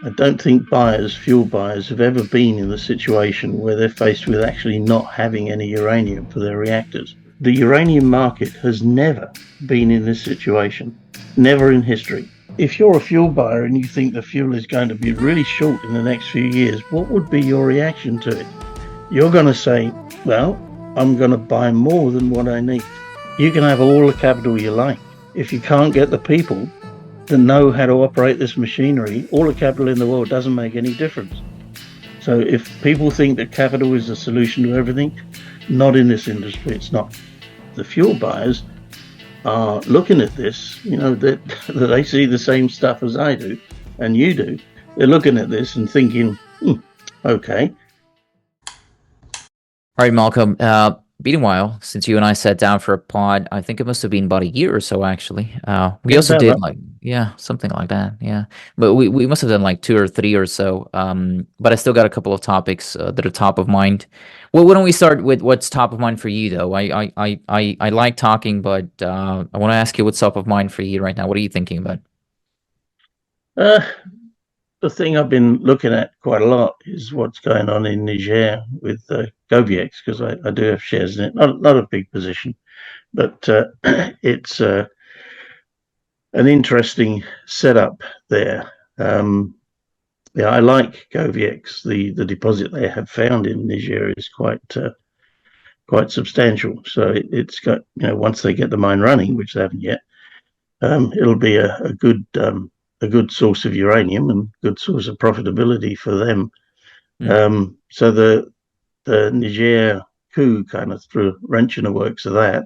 I don't think fuel buyers, have ever been in the situation where they're faced with actually not having any uranium for their reactors. The uranium market has never been in this situation, never in history. If you're a fuel buyer and you think the fuel is going to be really short in the next few years, what would be your reaction to it? You're going to say, well, I'm going to buy more than what I need. You can have all the capital you like. If you can't get the people that know how to operate this machinery, all the capital in the world doesn't make any difference. So if people think that capital is the solution to everything, not in this industry, it's not. The fuel buyers are looking at this, that they see the same stuff as I do and you do. They're looking at this and thinking, okay. All right, Malcolm, been a while since you and I sat down for a pod. I think it must have been about a year or so, actually. We also did something like that. Yeah. But we must have done like 2 or 3 or so. But I still got a couple of topics that are top of mind. Well, why don't we start with what's top of mind for you, though? I like talking, but I want to ask you what's top of mind for you right now. What are you thinking about? The thing I've been looking at quite a lot is what's going on in Niger with GoviEx, because I do have shares in it. Not a big position, but it's an interesting setup there. I like GoviEx. The deposit they have found in Niger is quite substantial. So it's got, once they get the mine running, which they haven't yet, it'll be a good source of uranium and good source of profitability for them. So the Niger coup kind of threw a wrench in the works of that.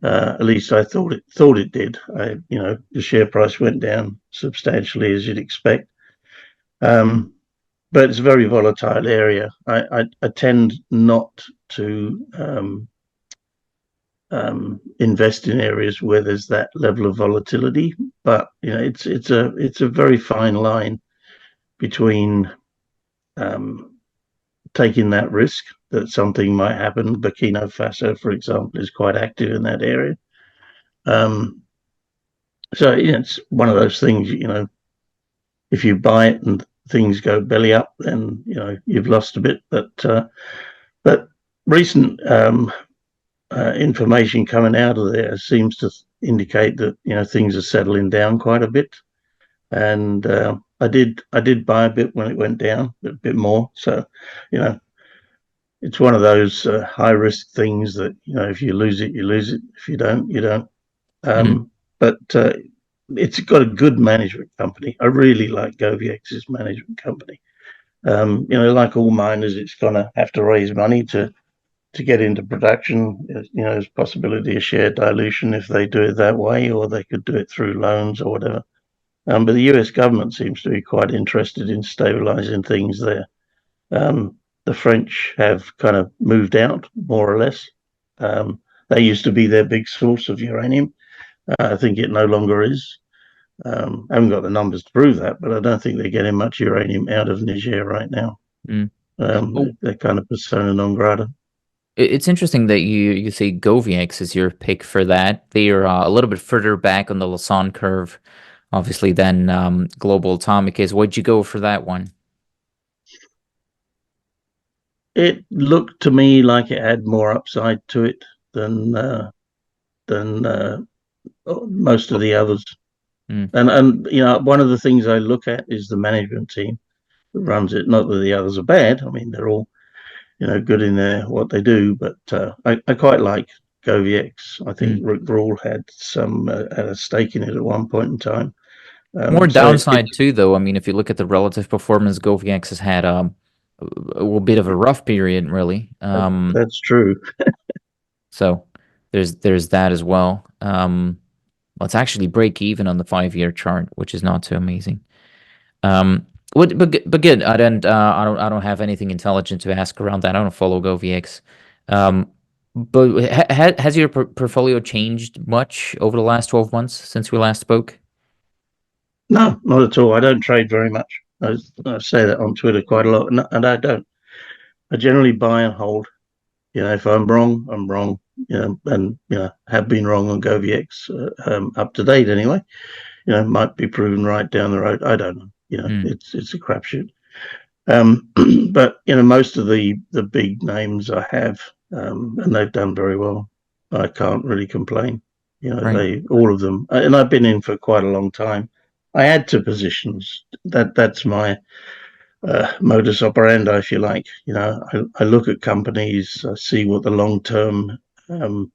At least I thought it did. The share price went down substantially, as you'd expect. But it's a very volatile area. I tend not to invest in areas where there's that level of volatility, but it's a very fine line between taking that risk that something might happen. Burkina Faso, for example, is quite active in that area. So it's one of those things. If you buy it and things go belly up, then you've lost a bit. But recent information coming out of there seems to indicate that things are settling down quite a bit, and I did buy a bit when it went down, a bit more. So it's one of those high risk things that if you lose it, you lose it. If you don't, you don't. But it's got a good management company. I really like GoviEx's management company. Like all miners, it's gonna have to raise money to get into production. There's possibility of share dilution if they do it that way, or they could do it through loans or whatever. But the US government seems to be quite interested in stabilizing things there. The French have kind of moved out, more or less. They used to be their big source of uranium. I think it no longer is. I haven't got the numbers to prove that, but I don't think they're getting much uranium out of Niger right now. They're kind of persona non grata. It's interesting that you say GoviEx is your pick for that. They are a little bit further back on the Lassonde curve, obviously, than Global Atomic is. Why'd you go for that one? It looked to me like it had more upside to it than most of the others. And one of the things I look at is the management team that runs it. Not that the others are bad. I mean, they're all good in what they do, but I quite like GoviEx. I think Rick Rule had a stake in it at one point in time. More downside too, though. I mean, if you look at the relative performance, GoviEx has had a bit of a rough period, really. That's true. So there's that as well. Let's actually break even on the 5-year chart, which is not too amazing. But good. I don't have anything intelligent to ask around that. I don't follow GoviEx. But has your portfolio changed much over the last 12 months since we last spoke? No, not at all. I don't trade very much. I say that on Twitter quite a lot, and I don't. I generally buy and hold. If I'm wrong, I'm wrong. And have been wrong on GoviEx up to date anyway. Might be proven right down the road. I don't know. Mm. it's a crapshoot. But most of the big names I have, and they've done very well. I can't really complain. Right. All of them, and I've been in for quite a long time. I add to positions. That's my modus operandi, if you like. I look at companies, I see what the long term um,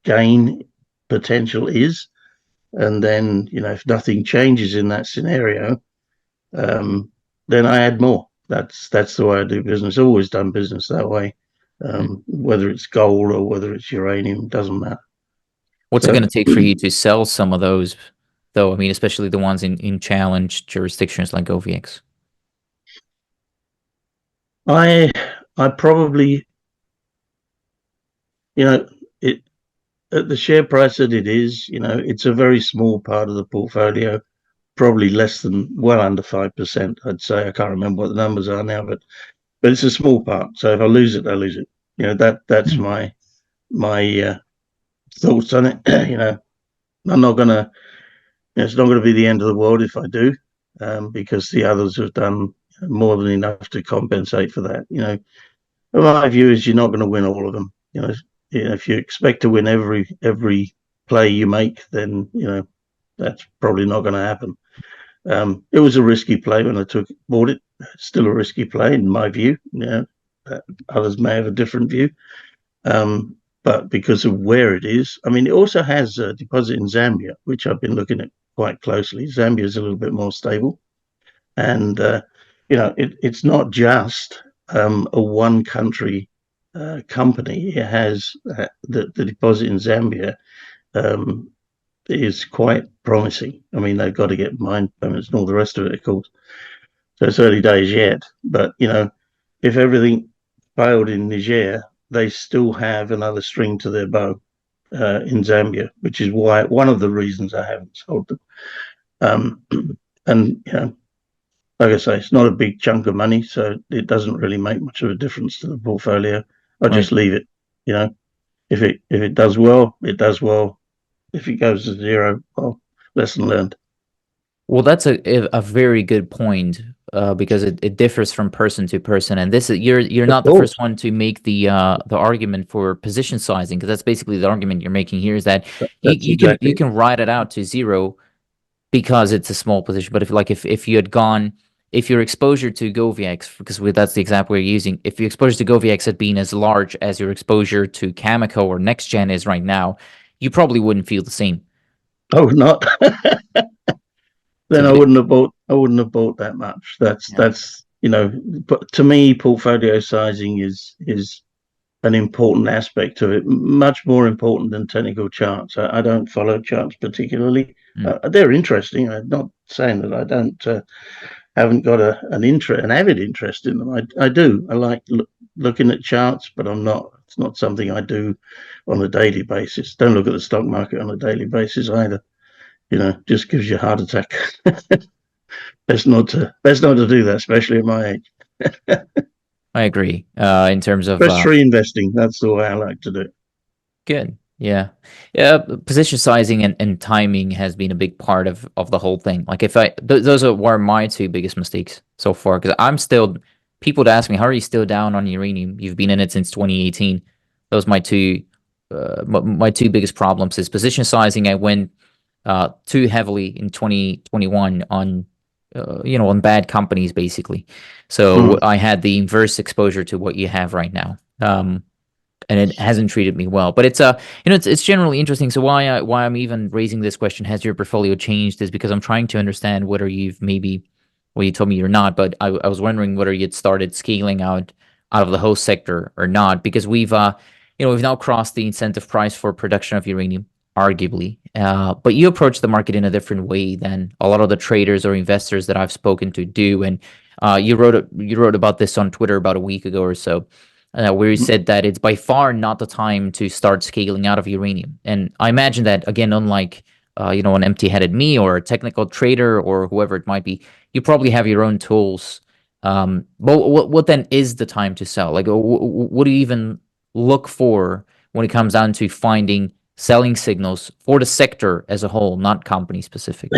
gain potential is, and then if nothing changes in that scenario, um, then I add more. That's the way I do business. I've always done business that way. Mm. Whether it's gold or whether it's uranium, doesn't matter. What's it So going to take for you to sell some of those, though? I mean, especially the ones in challenged jurisdictions like OVX. I I probably it at the share price that it is, it's a very small part of the portfolio, probably less than well under 5%. I'd say. I can't remember what the numbers are now, but it's a small part. So if I lose it, I lose it. That's Mm. my thoughts on it. I'm not gonna. It's not going to be the end of the world if I do, because the others have done more than enough to compensate for that. My view is you're not going to win all of them. If you expect to win every play you make, then that's probably not going to happen. It was a risky play when I bought it. It's still a risky play in my view. Others may have a different view. But because of where it is, I mean, it also has a deposit in Zambia, which I've been looking at quite closely. Zambia is a little bit more stable, and it's not just a one country company. It has the deposit in Zambia is quite promising. I mean, they've got to get mine permits and all the rest of it, of course. So it's early days yet, but if everything failed in Niger, they still have another string to their bow in Zambia, which is why one of the reasons I haven't sold them. And like I say, it's not a big chunk of money, so it doesn't really make much of a difference to the portfolio. I just Right. leave it. If it does well, it does well. If it goes to zero, well, lesson learned. Well, that's a very good point, because it differs from person to person, and this is you're Of not the course, first one to make the argument for position sizing, because that's basically the argument you're making here is that that's you exactly. can write it out to zero because it's a small position. But if you had gone, if your exposure to GoVX, because that's the example we're using, if your exposure to GoVX had been as large as your exposure to Cameco or NextGen is right now, you probably wouldn't feel the same. I would not. So Then I wouldn't have bought. I wouldn't have bought that much. yeah, But to me, portfolio sizing is an important aspect of it, much more important than technical charts. I don't follow charts particularly. mm, They're interesting. I'm not saying that I don't haven't got an avid interest in them. I do. I like looking at charts, but I'm not. It's not something I do on a daily basis. Don't look at the stock market on a daily basis either. Just gives you a heart attack. Best not to do that, especially at my age. I agree. In terms of Risk-free investing. That's the way I like to do it. good. Yeah. Yeah. Position sizing and timing has been a big part of the whole thing. Like if those were my two biggest mistakes so far, because people would ask me, how are you still down on uranium? You've been in it since 2018. Those my two, my two biggest problems is position sizing. I went too heavily in 2021 on, on bad companies basically. So Mm. I had the inverse exposure to what you have right now. And it hasn't treated me well. But it's generally interesting. So why I'm even raising this question, has your portfolio changed, is because I'm trying to understand whether you've maybe, well, you told me you're not, but I was wondering whether you'd started scaling out of the host sector or not, because we've now crossed the incentive price for production of uranium, arguably. But you approach the market in a different way than a lot of the traders or investors that I've spoken to do. And you wrote about this on Twitter about a week ago or so, where you said that it's by far not the time to start scaling out of uranium. And I imagine that, again, unlike an empty-headed me or a technical trader or whoever it might be, you probably have your own tools. But what then is the time to sell? Like, what do you even look for when it comes down to finding selling signals for the sector as a whole, not company specific?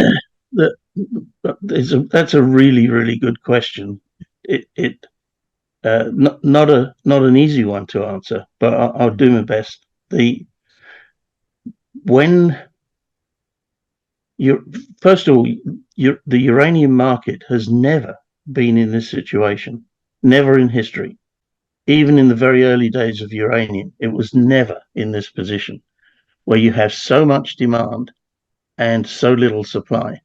That's a really, really good question. It not an easy one to answer, but I'll do my best. The when you First of all, the uranium market has never been in this situation, never in history. Even in the very early days of uranium, it was never in this position where you have so much demand and so little supply.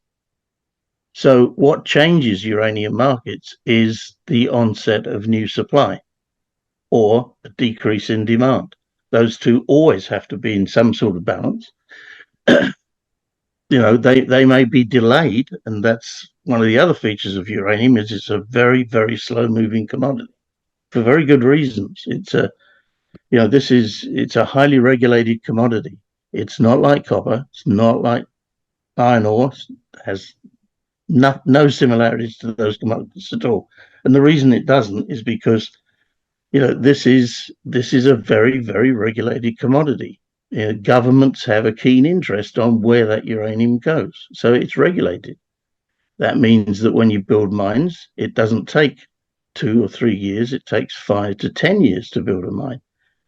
So what changes uranium markets is the onset of new supply or a decrease in demand. Those two always have to be in some sort of balance. They may be delayed, and that's one of the other features of uranium is it's a very, very slow moving commodity for very good reasons. It's a highly regulated commodity. It's not like copper. It's not like iron ore. It has no similarities to those commodities at all. And the reason it doesn't is because this is a very, very regulated commodity. Governments have a keen interest on where that uranium goes, so it's regulated. That means that when you build mines, it doesn't take 2 or 3 years. It takes 5 to 10 years to build a mine.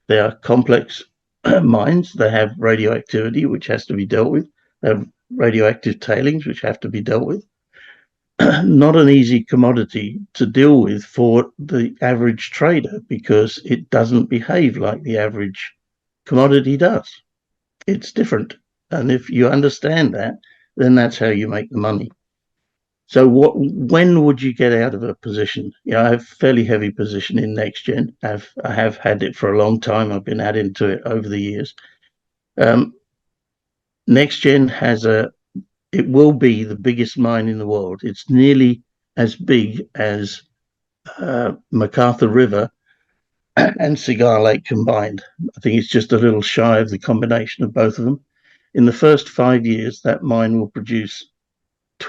They are complex mines. They have radioactivity, which has to be dealt with. They have radioactive tailings, which have to be dealt with. Not an easy commodity to deal with for the average trader because it doesn't behave like the average commodity does. It's different. And if you understand that, then that's how you make the money. So when would you get out of a position? I have a fairly heavy position in NextGen. I have had it for a long time. I've been adding to it over the years. NextGen it will be the biggest mine in the world. It's nearly as big as MacArthur River and Cigar Lake combined. I think it's just a little shy of the combination of both of them. In the first 5 years, that mine will produce,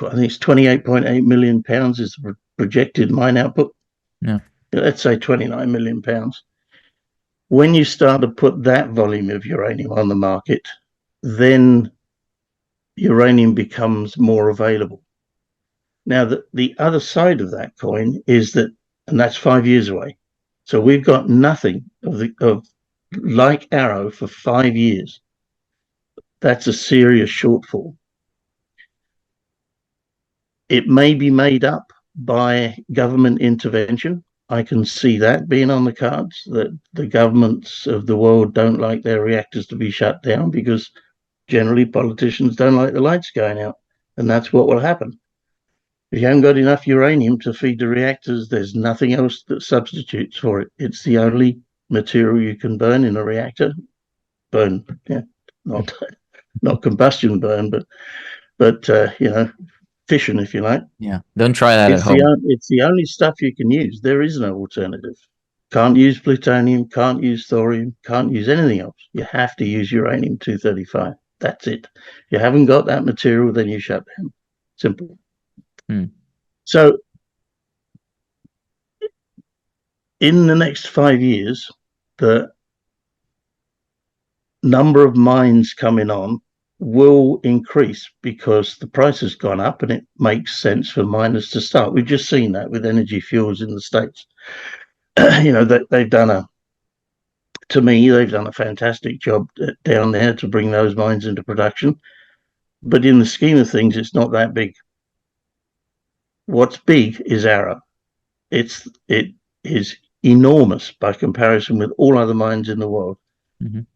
I think it's 28.8 million pounds is the projected mine output. Yeah. Let's say 29 million pounds. When you start to put that volume of uranium on the market, then uranium becomes more available. Now, the other side of that coin is that, and that's 5 years away. So we've got nothing of like Arrow for 5 years. That's a serious shortfall. It may be made up by government intervention. I can see that being on the cards, that the governments of the world don't like their reactors to be shut down because generally politicians don't like the lights going out, and that's what will happen. If you haven't got enough uranium to feed the reactors, there's nothing else that substitutes for it. It's the only material you can burn in a reactor. Burn, yeah, not combustion burn, but fission, if you like. Yeah, don't try that at home. It's the only stuff you can use. There is no alternative. Can't use plutonium, can't use thorium, can't use anything else. You have to use uranium-235. That's it. If you haven't got that material, then you shut down. Simple. So in the next 5 years, the number of mines coming on will increase because the price has gone up and it makes sense for miners to start. We've just seen that with Energy Fuels in the States. They've done a fantastic job down there to bring those mines into production. But in the scheme of things, it's not that big. What's big is Arrow. It is enormous by comparison with all other mines in the world.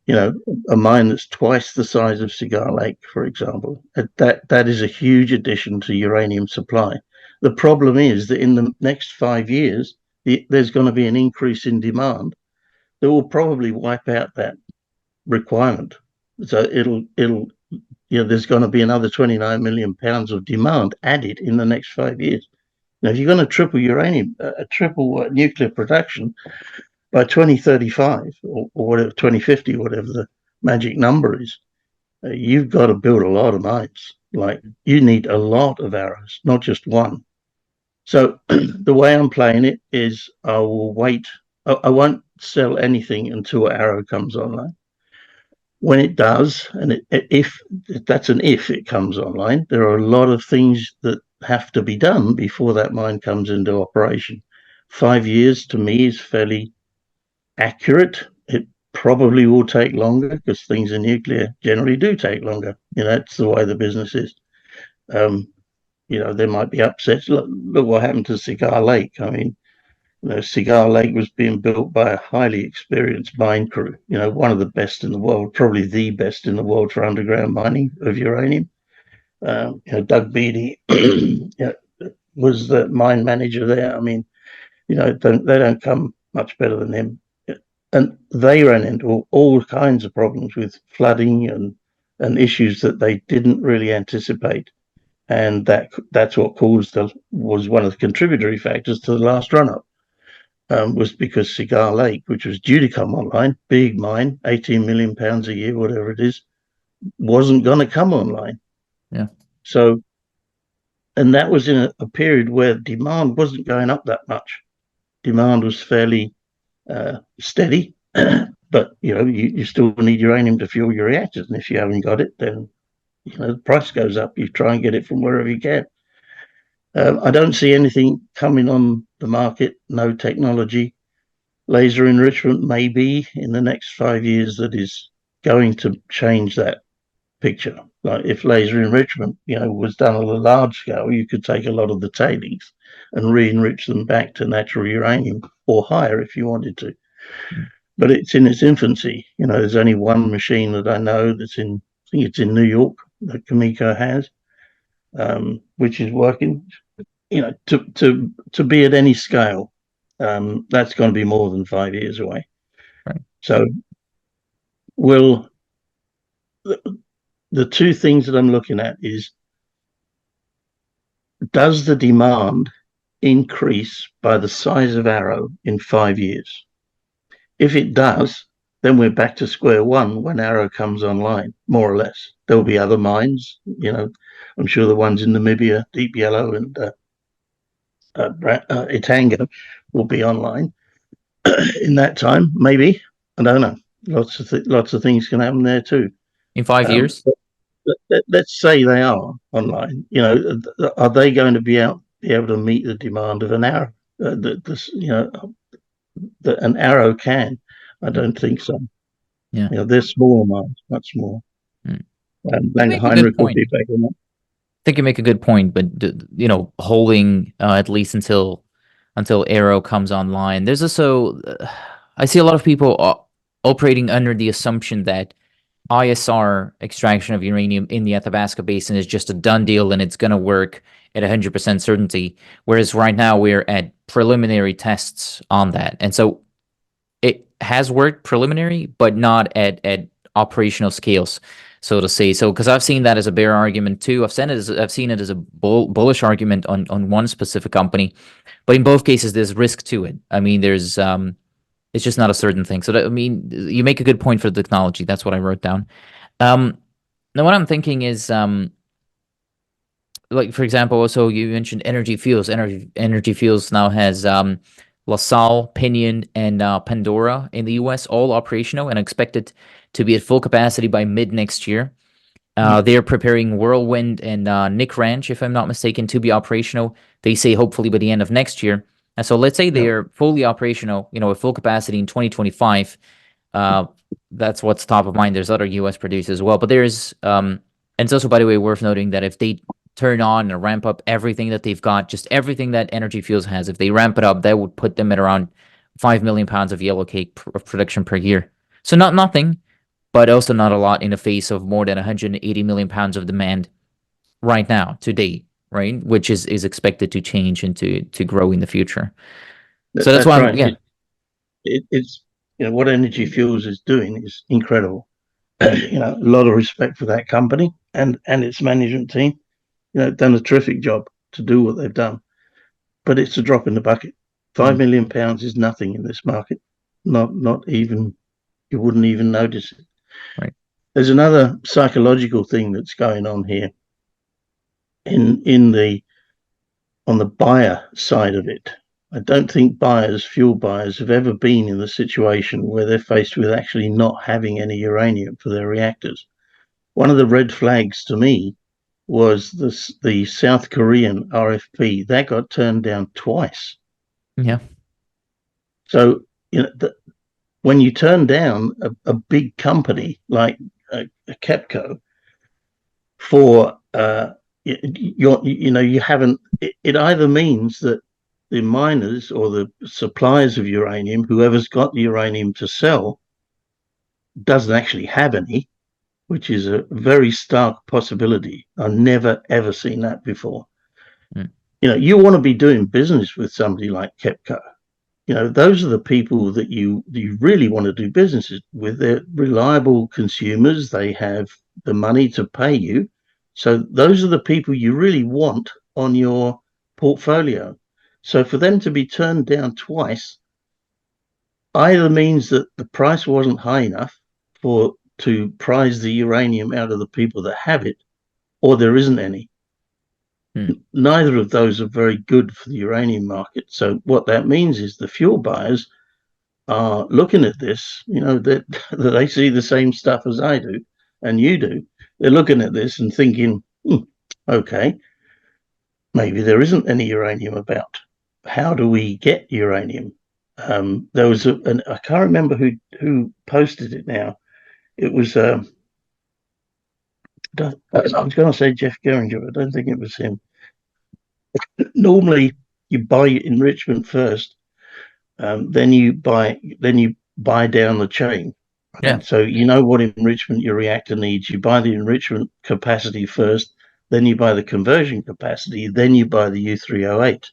A mine that's twice the size of Cigar Lake, for example. That is a huge addition to uranium supply. The problem is that in the next 5 years, there's going to be an increase in demand that will probably wipe out that requirement. So there's going to be another 29 million pounds of demand added in the next 5 years. Now, if you're going to triple nuclear production by 2035 or whatever, 2050, whatever the magic number is, you've got to build a lot of mines. Like, you need a lot of arrows, not just one. So the way I'm playing it is I will wait. I won't sell anything until Arrow comes online. when it does, and if that's an if it comes online, there are a lot of things that have to be done before that mine comes into operation. 5 years to me is fairly accurate. It probably will take longer because things in nuclear generally do take longer. That's the way the business is. There might be upsets. Look what happened to Cigar Lake. I mean, Cigar Lake was being built by a highly experienced mine crew, one of the best in the world, probably the best in the world for underground mining of uranium. Doug Beatty was the mine manager there. I mean, they don't come much better than him. And they ran into all kinds of problems with flooding and issues that they didn't really anticipate. And that's what was one of the contributory factors to the last run-up. Was because Cigar Lake, which was due to come online, big mine, 18 million pounds a year, whatever it is, wasn't going to come online. Yeah. So, and that was in a period where demand wasn't going up that much. Demand was fairly steady, but you still need uranium to fuel your reactors, and if you haven't got it, then the price goes up. You try and get it from wherever you can. I don't see anything coming on the market, no technology. Laser enrichment may be in the next 5 years that is going to change that picture. Like if laser enrichment, was done on a large scale, you could take a lot of the tailings and re-enrich them back to natural uranium or higher if you wanted to. But it's in its infancy. There's only one machine that I know that's I think it's in New York that Cameco has, which is working. To be at any scale, that's going to be more than 5 years away. Right. So, the two things that I'm looking at is, does the demand increase by the size of Arrow in 5 years? If it does, then we're back to square one when Arrow comes online, more or less. There'll be other mines, I'm sure the ones in Namibia, Deep Yellow and Itanga will be online in that time, maybe. I don't know. Lots of things can happen there too. In 5 years? Let's say they are online. Are they going to be able to meet the demand of an Arrow? An Arrow can. I don't think so. Yeah. They're smaller mines, much smaller. Heinrich will be bigger. I think you make a good point, but holding at least until Arrow comes online. There's also I see a lot of people operating under the assumption that ISR extraction of uranium in the Athabasca Basin is just a done deal and it's going to work at 100% certainty. Whereas right now we're at preliminary tests on that, and so it has worked preliminary, but not at operational scales, so to say. So, because I've seen that as a bear argument too. I've seen it as a bullish argument on one specific company, but in both cases, there's risk to it. I mean, there's it's just not a certain thing. So, you make a good point for the technology. That's what I wrote down. Now, what I'm thinking is, like for example, also you mentioned Energy Fuels. Energy Fuels now has LaSalle, Pinion, and Pandora in the U.S. all operational and expected to be at full capacity by mid next year. They're preparing Whirlwind and Nick Ranch, if I'm not mistaken, to be operational. They say hopefully by the end of next year. And so let's say they're fully operational, at full capacity in 2025. That's what's top of mind. There's other U.S. producers as well, but there's and it's also, by the way, worth noting that if they turn on and ramp up everything that they've got, just everything that Energy Fuels has, if they ramp it up, that would put them at around 5 million pounds of yellow cake of production per year. So not nothing, but also not a lot in the face of more than 180 million pounds of demand right now, today, right? Which is expected to change and to grow in the future. So that's why right. It's what Energy Fuels is doing is incredible. A lot of respect for that company and its management team. Done a terrific job to do what they've done, but it's a drop in the bucket. 5 million pounds is nothing in this market. Not even, you wouldn't even notice it. Right. There's another psychological thing that's going on here on the buyer side of it. I don't think fuel buyers, have ever been in the situation where they're faced with actually not having any uranium for their reactors. One of the red flags to me was the South Korean RFP that got turned down twice. Yeah. So when you turn down a big company like KEPCO for you haven't. It either means that the miners or the suppliers of uranium, whoever's got the uranium to sell, doesn't actually have any, which is a very stark possibility. I've never ever seen that before. You want to be doing business with somebody like KEPCO. Those are the people that you really want to do business with. They're reliable consumers. They have the money to pay you. So those are the people you really want on your portfolio. So for them to be turned down twice either means that the price wasn't high enough to prize the uranium out of the people that have it, or there isn't any. Neither of those are very good for the uranium market. So what that means is the fuel buyers are looking at this, that they see the same stuff as I do and you do. They're looking at this and thinking, okay, maybe there isn't any uranium about. How do we get uranium? There was I can't remember who posted it now. It was I was going to say Jeff Geringer, but I don't think it was him. Normally, you buy enrichment first, then you buy down the chain. Right? Yeah. So you know what enrichment your reactor needs. You buy the enrichment capacity first, then you buy the conversion capacity, then you buy the U3O8.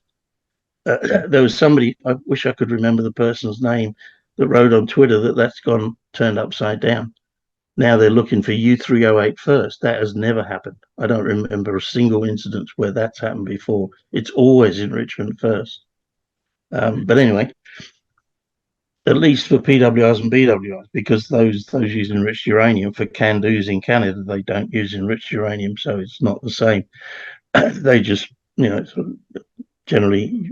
There was somebody, I wish I could remember the person's name, that wrote on Twitter that's turned upside down. Now they're looking for U3O8 first. That has never happened. I don't remember a single incident where that's happened before. It's always enrichment first. But anyway, at least for PWRs and BWRs, because those use enriched uranium. For CANDUs in Canada, they don't use enriched uranium, so it's not the same. They just, generally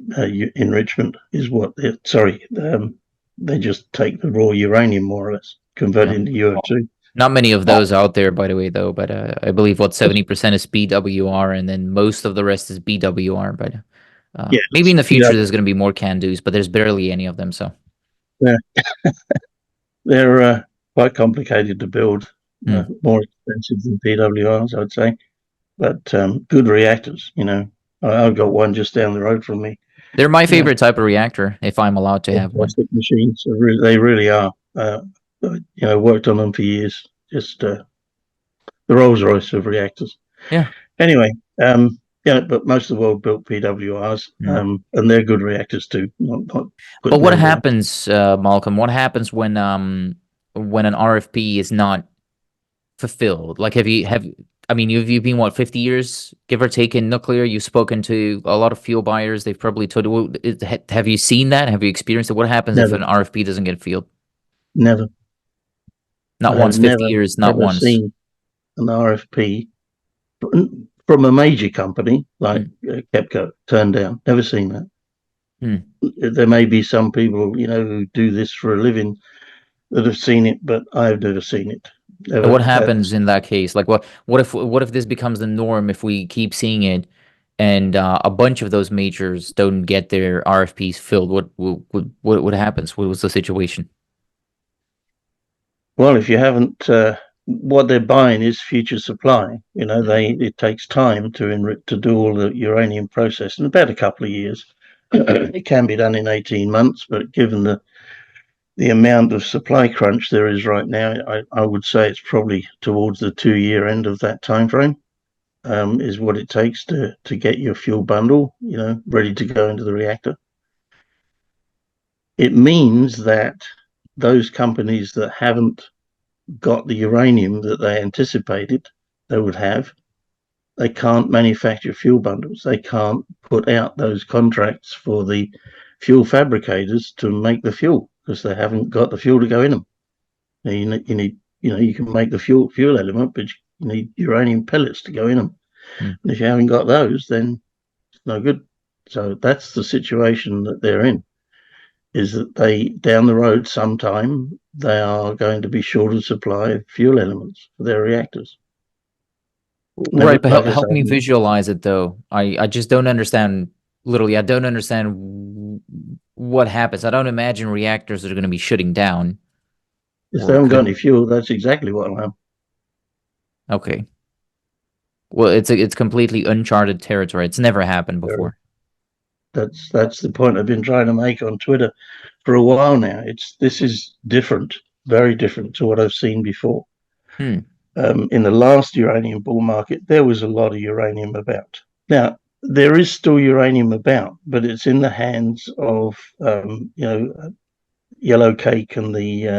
enrichment is what they just take the raw uranium more or less, convert it into UO2. Not many of those out there, by the way, though. But I believe 70% is BWR, and then most of the rest is BWR. But maybe in the future there's going to be more CANDUs, but there's barely any of them. So they're quite complicated to build, more expensive than PWRs, I'd say. But good reactors, I've got one just down the road from me. They're my favorite type of reactor, if I'm allowed to have one. Machines, they really are. Worked on them for years. Just the Rolls Royce of reactors. Yeah. Anyway, but most of the world built PWRs, and they're good reactors too. But what happens, Malcolm? What happens when an RFP is not fulfilled? Like, you've been, what, 50 years, give or take, in nuclear? You've spoken to a lot of fuel buyers. They've probably told you, have you seen that? Have you experienced it? What happens if an RFP doesn't get filled? Never. Not once, 50 years, not once. Seen an RFP from a major company like KEPCO turned down. Never seen that. There may be some people, who do this for a living that have seen it, but I've never seen it. So what happens in that case? Like, what if this becomes the norm, if we keep seeing it, and a bunch of those majors don't get their RFPs filled? What happens? What was the situation? Well, if you haven't, what they're buying is future supply. It takes time to do all the uranium process, in about a couple of years. It can be done in 18 months, but given the amount of supply crunch there is right now, I would say it's probably towards the 2-year end of that time frame, is what it takes to get your fuel bundle, ready to go into the reactor. It means that those companies that haven't got the uranium that they anticipated they would have, they can't manufacture fuel bundles. They can't put out those contracts for the fuel fabricators to make the fuel, because they haven't got the fuel to go in them. You need, you can make the fuel element, but you need uranium pellets to go in them. And if you haven't got those, then it's no good. So that's the situation that they're in, is that they, down the road sometime, they are going to be short of supply of fuel elements for their reactors. Right, Never, but like I help me say, visualize it though. I just don't understand. Literally, I don't understand what happens. I don't imagine reactors are going to be shutting down if they or haven't got could. any fuel, that's exactly what will happen. Okay. Well, it's completely uncharted territory. It's never happened before. That's the point I've been trying to make on Twitter for a while now. This is different, very different to what I've seen before. Hmm. In the last uranium bull market, there was a lot of uranium about. Now, there is still uranium about, but it's in the hands of Yellow Cake and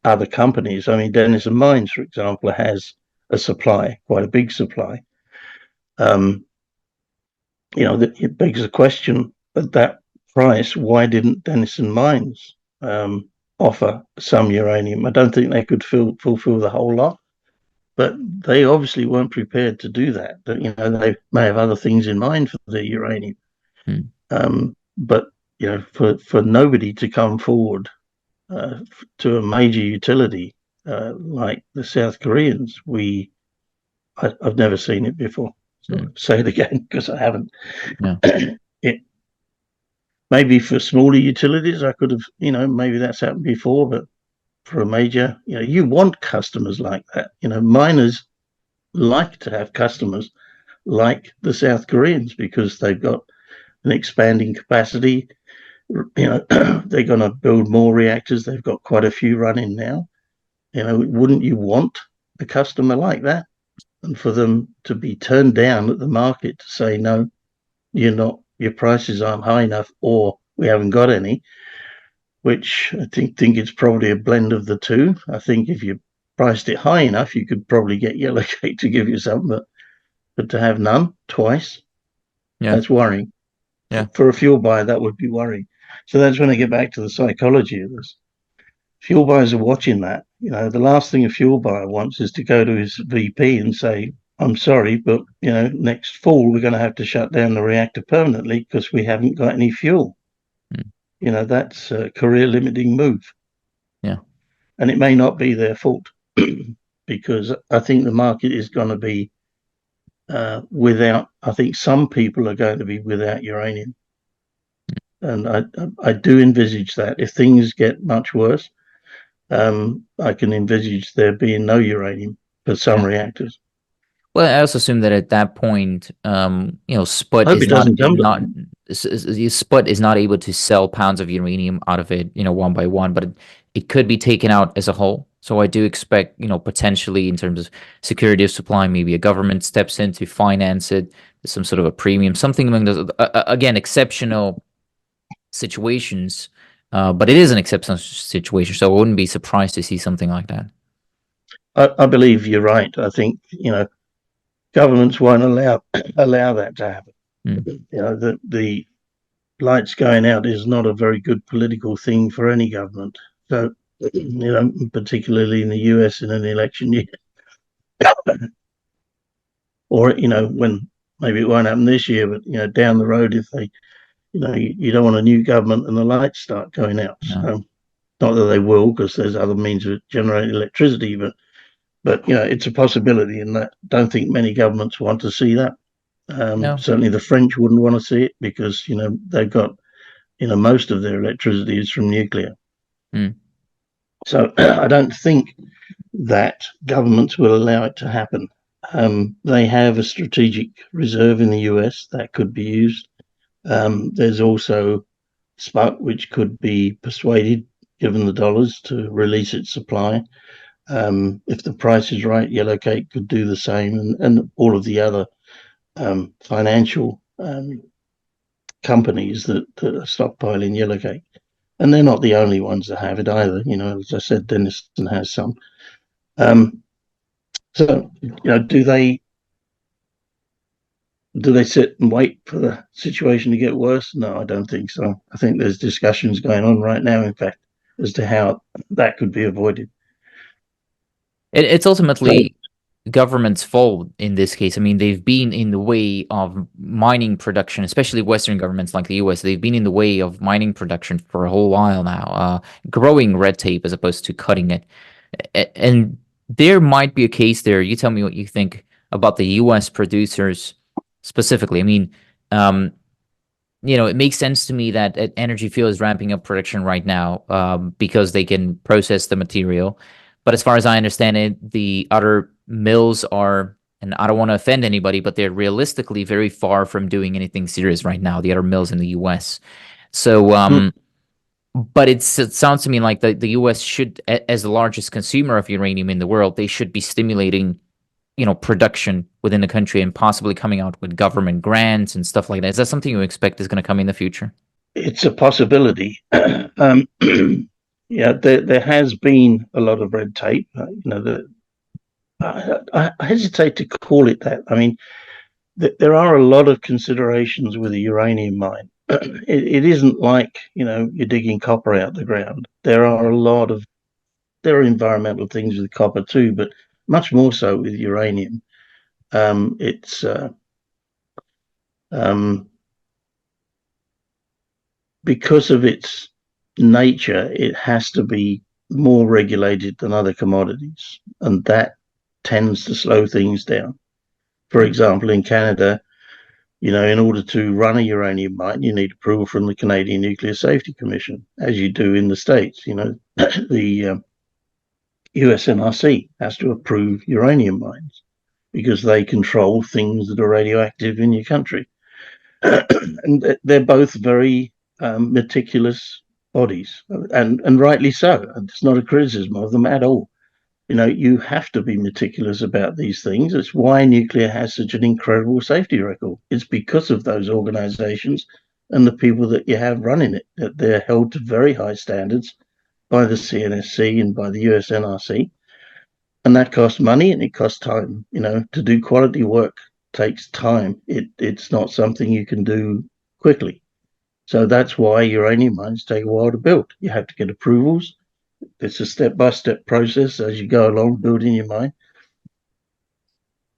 other companies. I mean, Denison Mines, for example, has a supply, quite a big supply. It begs the question at that price, why didn't Denison Mines offer some uranium? I don't think they could fulfill the whole lot, but they obviously weren't prepared to do that. They may have other things in mind for the uranium, Hmm. but for nobody to come forward to a major utility like the South Koreans, I've never seen it before. So Hmm. I'll say it again because I haven't. Yeah. It maybe for smaller utilities, I could have, maybe that's happened before, but for a major, you want customers like that. Miners like to have customers like the South Koreans because they've got an expanding capacity. They're going to build more reactors. They've got quite a few running now. Wouldn't you want a customer like that? And for them to be turned down at the market to say, no, your prices aren't high enough, or we haven't got any, which I think it's probably a blend of the two. I think if you priced it high enough, you could probably get Yellowcake to give you some, but to have none twice, Yeah. that's worrying. Yeah. For a fuel buyer, that would be worrying. So that's when I get back to the psychology of this. Fuel buyers are watching that. The last thing a fuel buyer wants is to go to his VP and say, I'm sorry, but next fall we're going to have to shut down the reactor permanently because we haven't got any fuel. Hmm. That's a career limiting move. Yeah. And it may not be their fault because I think the market is going to be without, I think some people are going to be without uranium. And I do envisage that if things get much worse, I can envisage there being no uranium for some Yeah. reactors. Well, I also assume that at that point, I SPUT hope is it doesn't come to not that. SPUT is not able to sell pounds of uranium out of it, one by one, but it could be taken out as a whole. So I do expect, potentially in terms of security of supply, maybe a government steps in to finance it, some sort of a premium, something among those. Again, exceptional situations, but it is an exceptional situation, so I wouldn't be surprised to see something like that. I believe you're right. I think governments won't allow that to happen. Mm. The lights going out is not a very good political thing for any government. So particularly in the US in an election year, or when maybe it won't happen this year, but down the road if they, you don't want a new government and the lights start going out. No, So not that they will, because there's other means of generating electricity, but it's a possibility, and I don't think many governments want to see that. no. Certainly, the French wouldn't want to see it because they've got most of their electricity is from nuclear. Mm. So I don't think that governments will allow it to happen. They have a strategic reserve in the US that could be used. There's also SPUT, which could be persuaded, given the dollars, to release its supply. If the price is right, Yellowcake could do the same, and all of the other financial companies that are stockpiling Yellowcake. And they're not the only ones that have it either. As I said, Denison has some. So, do they sit and wait for the situation to get worse? No, I don't think so. I think there's discussions going on right now, in fact, as to how that could be avoided. It's So, ultimately. government's fault in this case. I mean, they've been in the way of mining production, especially Western governments like the US. They've been in the way of mining production for a whole while now, growing red tape as opposed to cutting it. And there might be a case there. You tell me what you think about the US producers specifically. I mean, um, it makes sense to me that Energy Field is ramping up production right now because they can process the material. But as far as I understand it, the other mills are, and I don't want to offend anybody, but they're realistically very far from doing anything serious right now, the other mills in the US. So, but it sounds to me like the US should, as the largest consumer of uranium in the world, they should be stimulating production within the country and possibly coming out with government grants and stuff like that. Is that something you expect is going to come in the future? It's a possibility. Yeah, there has been a lot of red tape. I hesitate to call it that. I mean, there are a lot of considerations with a uranium mine. It isn't like you're digging copper out the ground. There are environmental things with copper too, but much more so with uranium. It's because of its nature, it has to be more regulated than other commodities, and that tends to slow things down. For example, in Canada, in order to run a uranium mine, you need approval from the Canadian Nuclear Safety Commission, as you do in the States. The USNRC has to approve uranium mines because they control things that are radioactive in your country. And they're both very meticulous bodies, and rightly so. It's not a criticism of them at all. You have to be meticulous about these things. It's why nuclear has such an incredible safety record. It's because of those organizations and the people that you have running it, that they're held to very high standards by the CNSC and by the USNRC. And that costs money and it costs time. To do quality work takes time. It's not something you can do quickly. So that's why uranium mines take a while to build. You have to get approvals. It's a step-by-step process as you go along building your mine.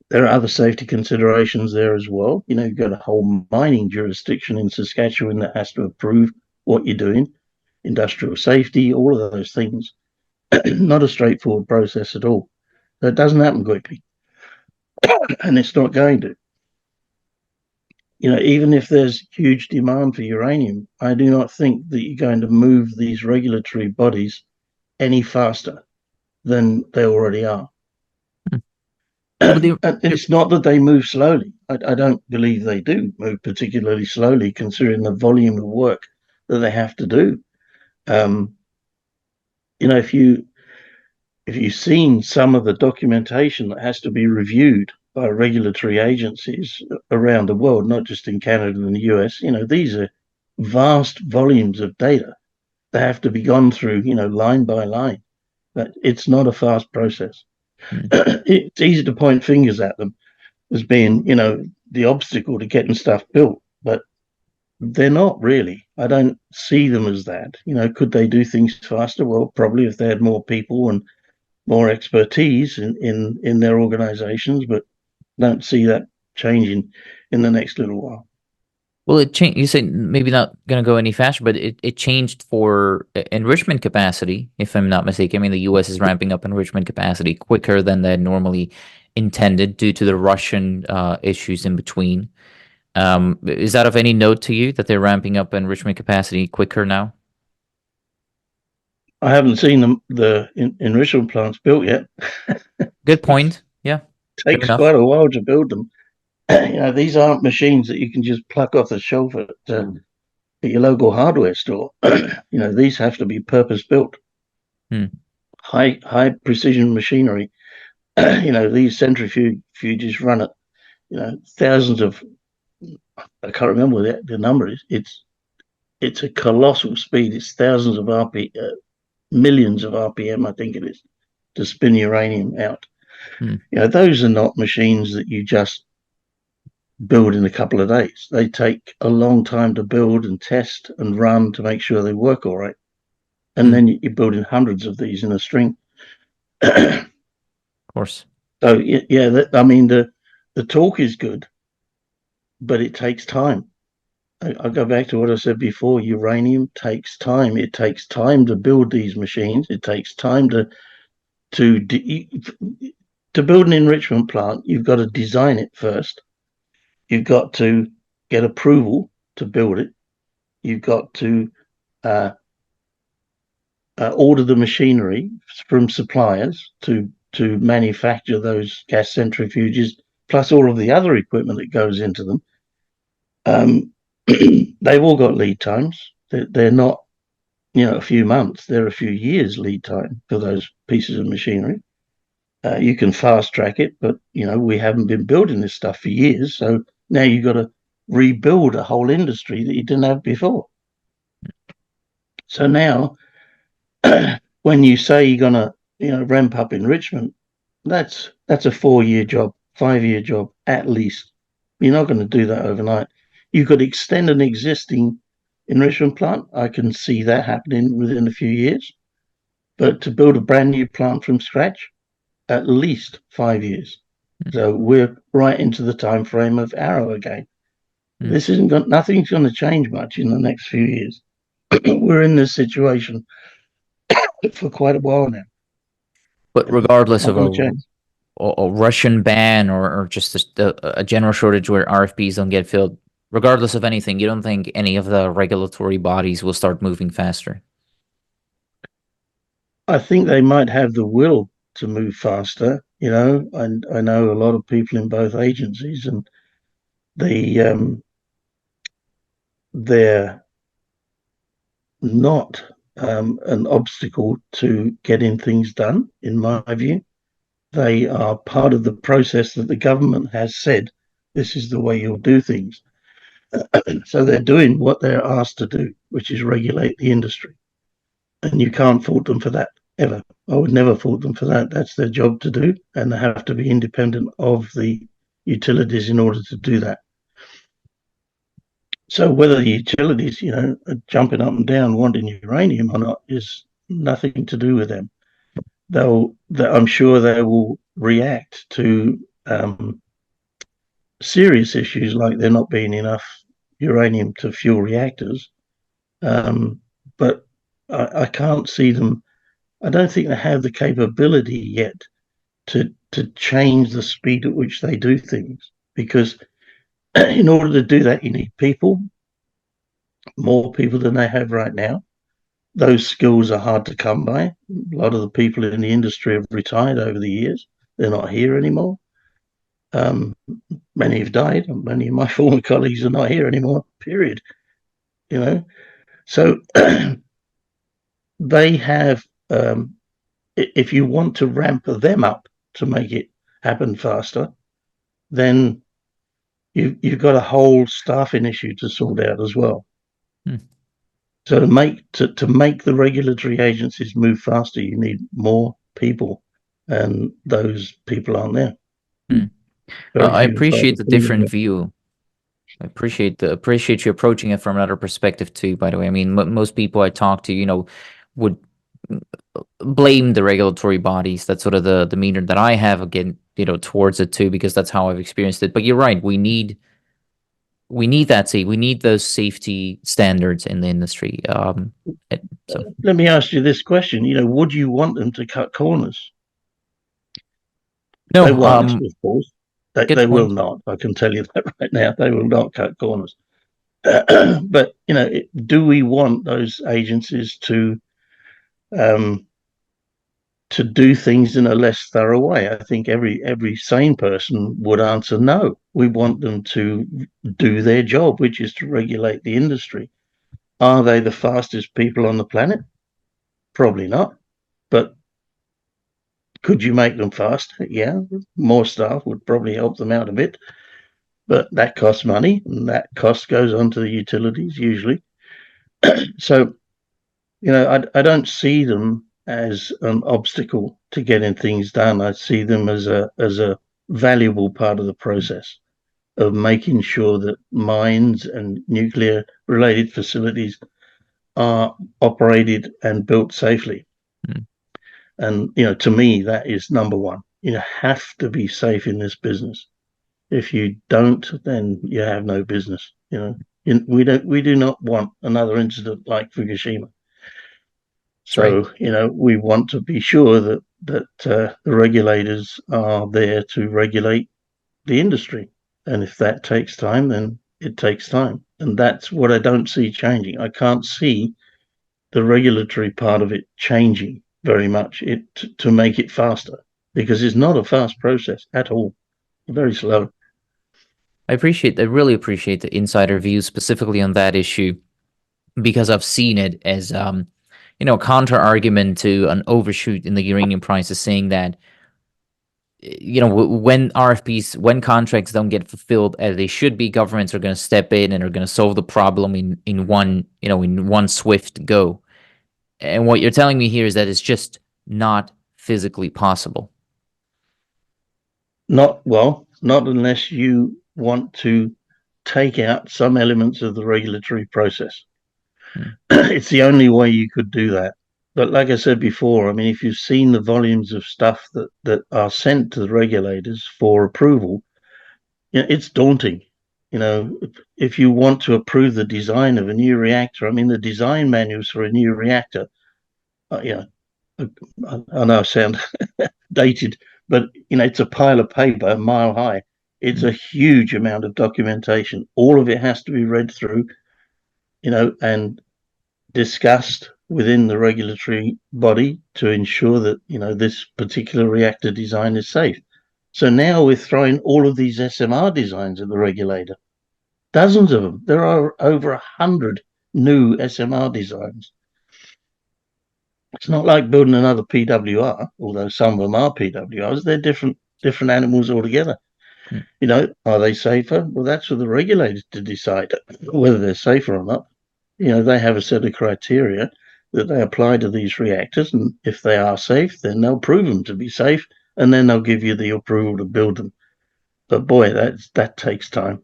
There are other safety considerations there as well. You've got a whole mining jurisdiction in Saskatchewan that has to approve what you're doing, industrial safety, all of those things. Not a straightforward process at all. So it doesn't happen quickly, and it's not going to. Even if there's huge demand for uranium, I do not think that you're going to move these regulatory bodies any faster than they already are. And it's not that they move slowly. I don't believe they do move particularly slowly, considering the volume of work that they have to do. If you've seen some of the documentation that has to be reviewed by regulatory agencies around the world, not just in Canada and the US, these are vast volumes of data that have to be gone through, line by line. But it's not a fast process. It's easy to point fingers at them as being, the obstacle to getting stuff built, but they're not really. I don't see them as that. Could they do things faster? Well, probably if they had more people and more expertise in their organizations, but don't see that changing in the next little while. Well, it changed. You said maybe not going to go any faster, but it changed for enrichment capacity, if I'm not mistaken. I mean, the U.S. is ramping up enrichment capacity quicker than they normally intended due to the Russian issues in between. Is that of any note to you that they're ramping up enrichment capacity quicker now? I haven't seen the enrichment plants built yet. Good point. Yeah, Takes quite a while to build them. These aren't machines that you can just pluck off the shelf at your local hardware store. These have to be purpose built. High precision machinery. These centrifuges run at thousands of, I can't remember what the number is. It's a colossal speed. It's thousands of millions of RPM, I think it is, to spin uranium out. Those are not machines that you just build in a couple of days. They take a long time to build and test and run to make sure they work all right. And then you're building hundreds of these in a string. Of course. So yeah, I mean the talk is good, but it takes time. I go back to what I said before. Uranium takes time. It takes time to build these machines. It takes time to build an enrichment plant. You've got to design it first. You've got to get approval to build it. You've got to uh, order the machinery from suppliers to manufacture those gas centrifuges, plus all of the other equipment that goes into them. They've all got lead times. They're not, a few months. They're a few years lead time for those pieces of machinery. You can fast track it, but we haven't been building this stuff for years. So now you've got to rebuild a whole industry that you didn't have before. So now, when you say you're going to, ramp up enrichment, that's a 4-year job, 5-year job at least. You're not going to do that overnight. You could extend an existing enrichment plant. I can see that happening within a few years. But to build a brand new plant from scratch, at least 5 years. So we're right into the time frame of Arrow again. This nothing's going to change much in the next few years. We're in this situation for quite a while now. But regardless of a Russian ban or just a general shortage where RFPs don't get filled, regardless of anything, you don't think any of the regulatory bodies will start moving faster? I think they might have the will to move faster, and I know a lot of people in both agencies, and they're not an obstacle to getting things done, in my view. They are part of the process that the government has said, this is the way you'll do things. So they're doing what they're asked to do, which is regulate the industry. And you can't fault them for that, ever. I would never fault them for that. That's their job to do, and they have to be independent of the utilities in order to do that. So whether the utilities, are jumping up and down wanting uranium or not is nothing to do with them. I'm sure they will react to serious issues like there not being enough uranium to fuel reactors. But I can't see them. I don't think they have the capability yet to change the speed at which they do things, because in order to do that, you need people, more people than they have right now. Those skills are hard to come by. A lot of the people in the industry have retired over the years. They're not here anymore. Many have died. Many of my former colleagues are not here anymore, period. So they have, if you want to ramp them up to make it happen faster, then you've got a whole staffing issue to sort out as well. So to make the regulatory agencies move faster, you need more people, and those people aren't there. I appreciate the different view. I appreciate you approaching it from another perspective too. By the way, I mean most people I talk to, would blame the regulatory bodies. That's sort of the demeanor that I have again, towards it too, because that's how I've experienced it. But you're right. We need that. We need those safety standards in the industry. So let me ask you this question: would you want them to cut corners? No, they won't, of course. They will not. I can tell you that right now. They will not cut corners. But do we want those agencies to do things in a less thorough way? I think every sane person would answer no. We want them to do their job, which is to regulate the industry. Are they the fastest people on the planet? Probably not. But could you make them faster? Yeah, more staff would probably help them out a bit. But that costs money, and that cost goes on to the utilities usually. So, I don't see them as an obstacle to getting things done. I see them as a valuable part of the process of making sure that mines and nuclear related facilities are operated and built safely. And to me, that is number one. you have to be safe in this business. If you don't, then you have no business. We do not want another incident like Fukushima. That's right. So we want to be sure that the regulators are there to regulate the industry, and if that takes time, then it takes time, and that's what I don't see changing. I can't see the regulatory part of it changing very much to make it faster, because it's not a fast process at all. Very slow. I really appreciate the insider view specifically on that issue because I've seen it as a counter argument to an overshoot in the uranium prices, saying that when when contracts don't get fulfilled as they should be, governments are going to step in and are going to solve the problem in one swift go. And what you're telling me here is that it's just not physically possible. Not unless you want to take out some elements of the regulatory process. It's the only way you could do that. But like I said before, I mean, if you've seen the volumes of stuff that are sent to the regulators for approval, it's daunting. If you want to approve the design of a new reactor, I mean, the design manuals for a new reactor, I know I sound dated, but it's a pile of paper, a mile high. It's a huge amount of documentation. All of it has to be read through, and discussed within the regulatory body to ensure that this particular reactor design is safe. So now we're throwing all of these SMR designs at the regulator, dozens of them. There are over 100 new SMR designs. It's not like building another PWR, although some of them are PWRs. They're different animals altogether. Are they safer? Well, that's for the regulators to decide whether they're safer or not. They have a set of criteria that they apply to these reactors, and if they are safe, then they'll prove them to be safe, and then they'll give you the approval to build them. But boy, that takes time.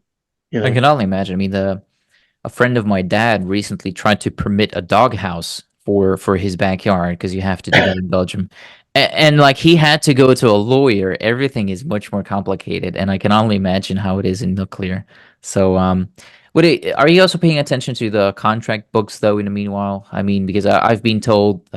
I can only imagine. I mean, a friend of my dad recently tried to permit a doghouse for his backyard, because you have to do that in Belgium. And like, he had to go to a lawyer. Everything is much more complicated, and I can only imagine how it is in nuclear. So, are you also paying attention to the contract books though? In the meanwhile, I mean, because I've been told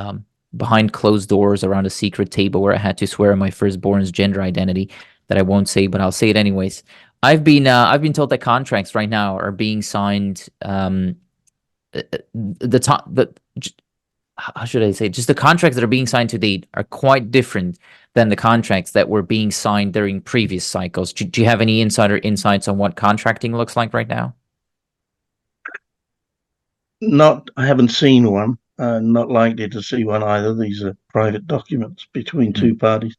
behind closed doors around a secret table where I had to swear my firstborn's gender identity that I won't say, but I'll say it anyways. I've been told that contracts right now are being signed. The top the How should I say? Just the contracts that are being signed to date are quite different than the contracts that were being signed during previous cycles. Do you have any insider insights on what contracting looks like right now? I haven't seen one. Not likely to see one either. These are private documents between two parties.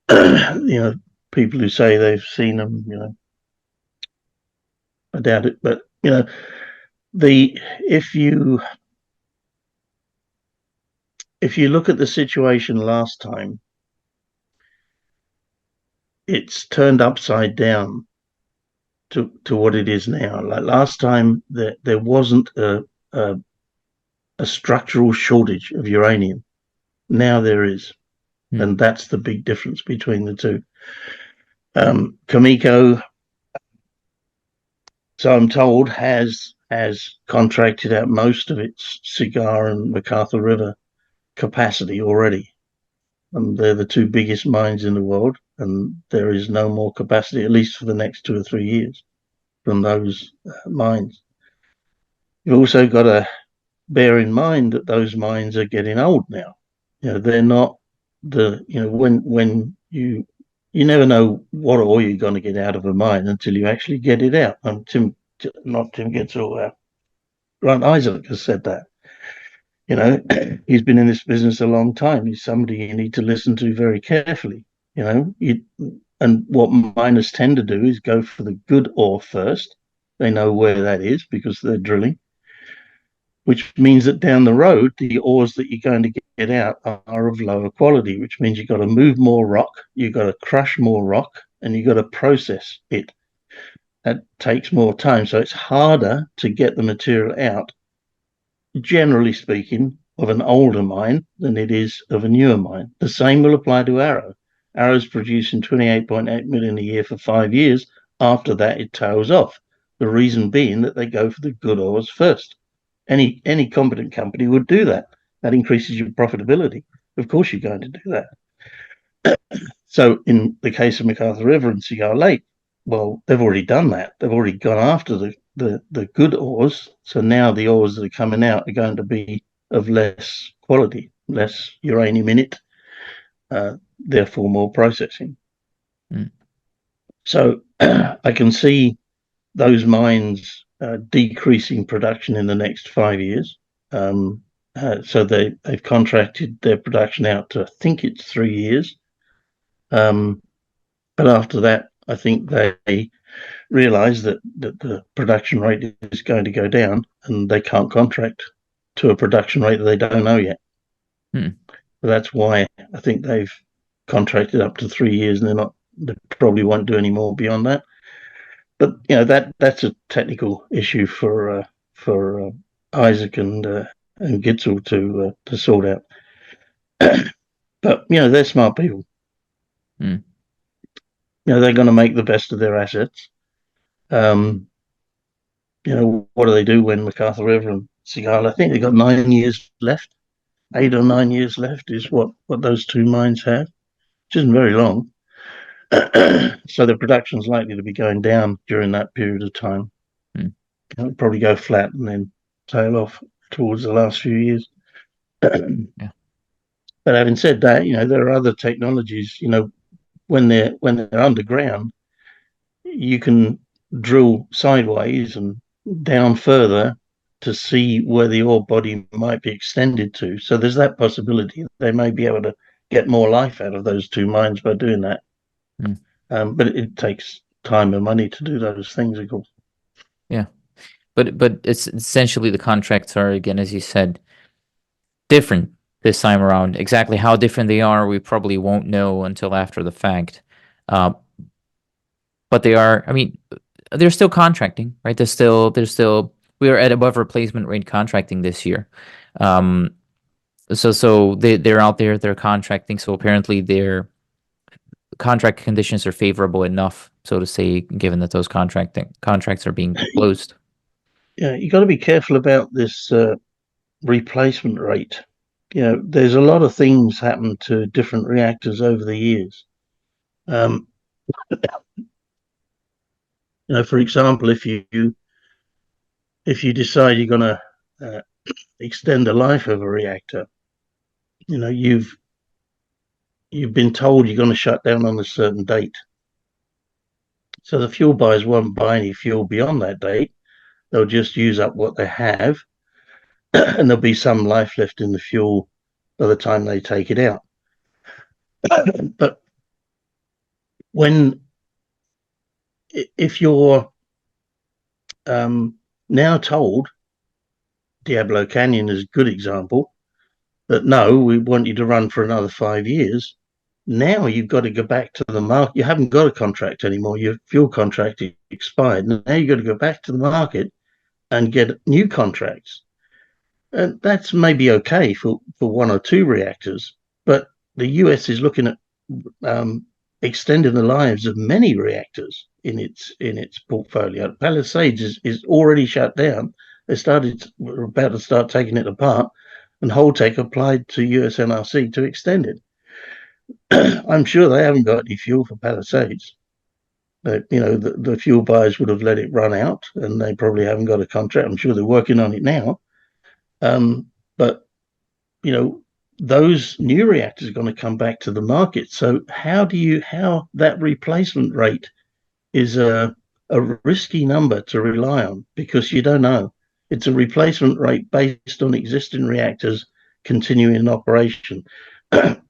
People who say they've seen them, I doubt it. But if you look at the situation last time, it's turned upside down to what it is now. Like last time, there wasn't a structural shortage of uranium. Now there is, and that's the big difference between the two. Cameco, so I'm told, has contracted out most of its Cigar and MacArthur River capacity already. And they're the two biggest mines in the world, and there is no more capacity, at least for the next 2 or 3 years, from those mines. You've also got to bear in mind that those mines are getting old now. They're not when you never know what ore you're going to get out of a mine until you actually get it out. Tim Gitzel, Grant Isaac has said that. He's been in this business a long time. He's somebody you need to listen to very carefully. And what miners tend to do is go for the good ore first. They know where that is because they're drilling, which means that down the road, the ores that you're going to get out are of lower quality, which means you've got to move more rock, you've got to crush more rock, and you've got to process it. That takes more time. So it's harder to get the material out, generally speaking, of an older mine than it is of a newer mine. The same will apply to Arrow. Arrow's producing 28.8 million a year for 5 years. After that, it tails off. The reason being that they go for the good ores first. Any competent company would do that. That increases your profitability. Of course, you're going to do that. So in the case of McArthur River and Cigar Lake, well, they've already done that. They've already gone after the good ores. So now the ores that are coming out are going to be of less quality, less uranium in it, therefore more processing. So I can see those mines decreasing production in the next 5 years. So they've contracted their production out to, I think it's 3 years. But after that, I think they realise that the production rate is going to go down, and they can't contract to a production rate that they don't know yet. So that's why I think they've contracted up to 3 years, and they probably won't do any more beyond that. But that's a technical issue for Isaac and Gitzel to sort out. But they're smart people. They're going to make the best of their assets. What do they do when McArthur River and Cigar? I think they've got 9 years left. 8 or 9 years left is what those two mines have, which isn't very long. So the production's likely to be going down during that period of time. It'll probably go flat and then tail off towards the last few years. Yeah. But having said that, there are other technologies. When they're underground, you can drill sideways and down further to see where the ore body might be extended to. So there's that possibility. They may be able to get more life out of those two mines by doing that. But it takes time and money to do those things, of course. Yeah. But it's essentially the contracts are, again, as you said, different this time around. Exactly how different they are, we probably won't know until after the fact. But they are, they're still contracting, right? They're still, we are at above replacement rate contracting this year. So they're out there, they're contracting. So apparently their contract conditions are favorable enough, so to say, given that those contracts are being closed. Yeah, you got to be careful about this replacement rate. There's a lot of things happen to different reactors over the years. For example, if you decide you're going to extend the life of a reactor, you've been told you're going to shut down on a certain date. So the fuel buyers won't buy any fuel beyond that date. They'll just use up what they have, and there'll be some life left in the fuel by the time they take it out. But if you're now told, Diablo Canyon is a good example, that no, we want you to run for another 5 years. Now you've got to go back to the market. You haven't got a contract anymore. Your fuel contract expired. Now you've got to go back to the market and get new contracts. And that's maybe okay for 1 or 2 reactors, but the US is looking at extending the lives of many reactors in its portfolio. Palisades is already shut down. We're about to start taking it apart, and Holtec applied to US NRC to extend it. I'm sure they haven't got any fuel for Palisades. But, the fuel buyers would have let it run out, and they probably haven't got a contract. I'm sure they're working on it now. But those new reactors are going to come back to the market. So how that replacement rate is a risky number to rely on, because you don't know. It's a replacement rate based on existing reactors continuing in operation. On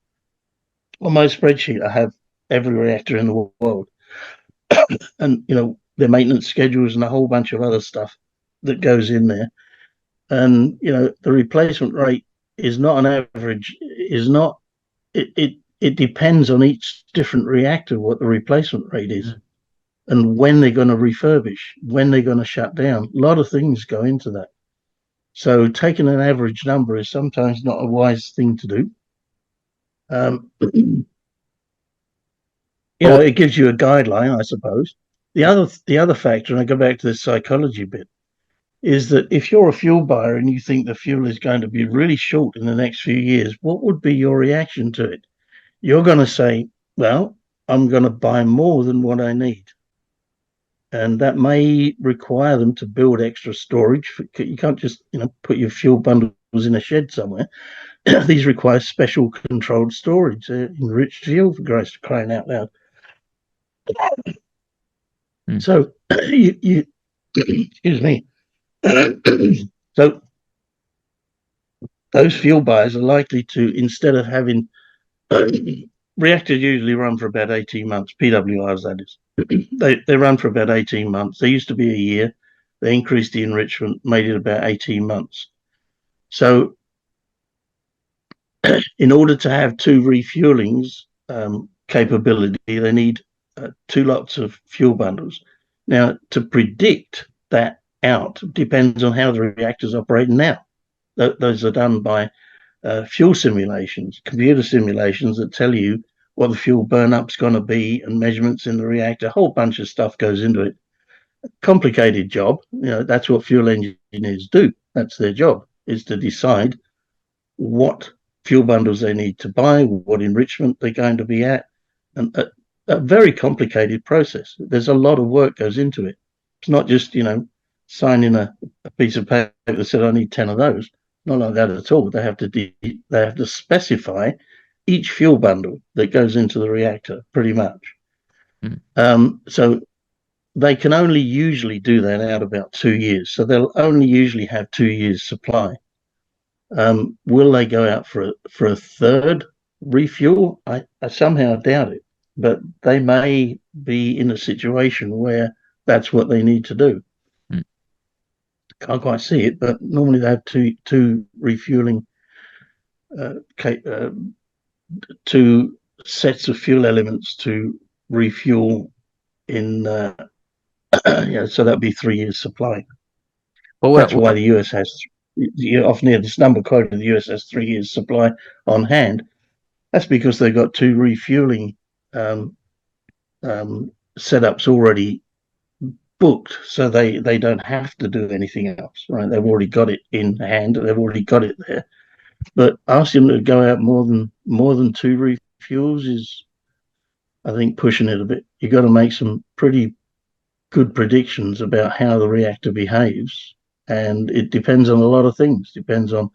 my spreadsheet, I have every reactor in the world, and their maintenance schedules and a whole bunch of other stuff that goes in there. And the replacement rate is not an average. It depends on each different reactor what the replacement rate is, and when they're going to refurbish, when they're going to shut down. A lot of things go into that. So taking an average number is sometimes not a wise thing to do. Oh, it gives you a guideline, I suppose. The other factor, and I go back to the psychology bit, is that if you're a fuel buyer and you think the fuel is going to be really short in the next few years, what would be your reaction to it? You're going to say, well, I'm going to buy more than what I need. And that may require them to build extra storage. You can't just, put your fuel bundles in a shed somewhere. These require special controlled storage, enriched fuel, for crying out loud. mm, So you excuse me. So those fuel buyers are likely to, instead of having reactors usually run for about 18 months, PWRs that is. They run for about 18 months. They used to be a year. They increased the enrichment, made it about 18 months. So in order to have two refuelings capability, they need two lots of fuel bundles. Now, to predict that out depends on how the reactor's operating now. Those are done by fuel simulations, computer simulations that tell you what the fuel burn up's going to be and measurements in the reactor. A whole bunch of stuff goes into it. Complicated job. That's what fuel engineers do. That's their job, is to decide what fuel bundles they need to buy, what enrichment they're going to be at, and a very complicated process. There's a lot of work goes into it. It's not just, signing a piece of paper that said I need 10 of those. Not like that at all. They have to specify each fuel bundle that goes into the reactor, pretty much. So they can only usually do that out about 2 years. So they'll only usually have 2 years supply. Will they go out for a third refuel? I somehow doubt it, but they may be in a situation where that's what they need to do. Can't quite see it, but normally they have two refueling, two sets of fuel elements to refuel in. So that'd be 3 years supply. but That's why the US has. You often hear this number quoted: the US has 3 years supply on hand. That's because they've got two refueling setups already booked, so they don't have to do anything else. Right? They've already got it in hand. They've already got it there. But asking them to go out more than two refuels is, I think, pushing it a bit. You've got to make some pretty good predictions about how the reactor behaves, and it depends on a lot of things. Depends on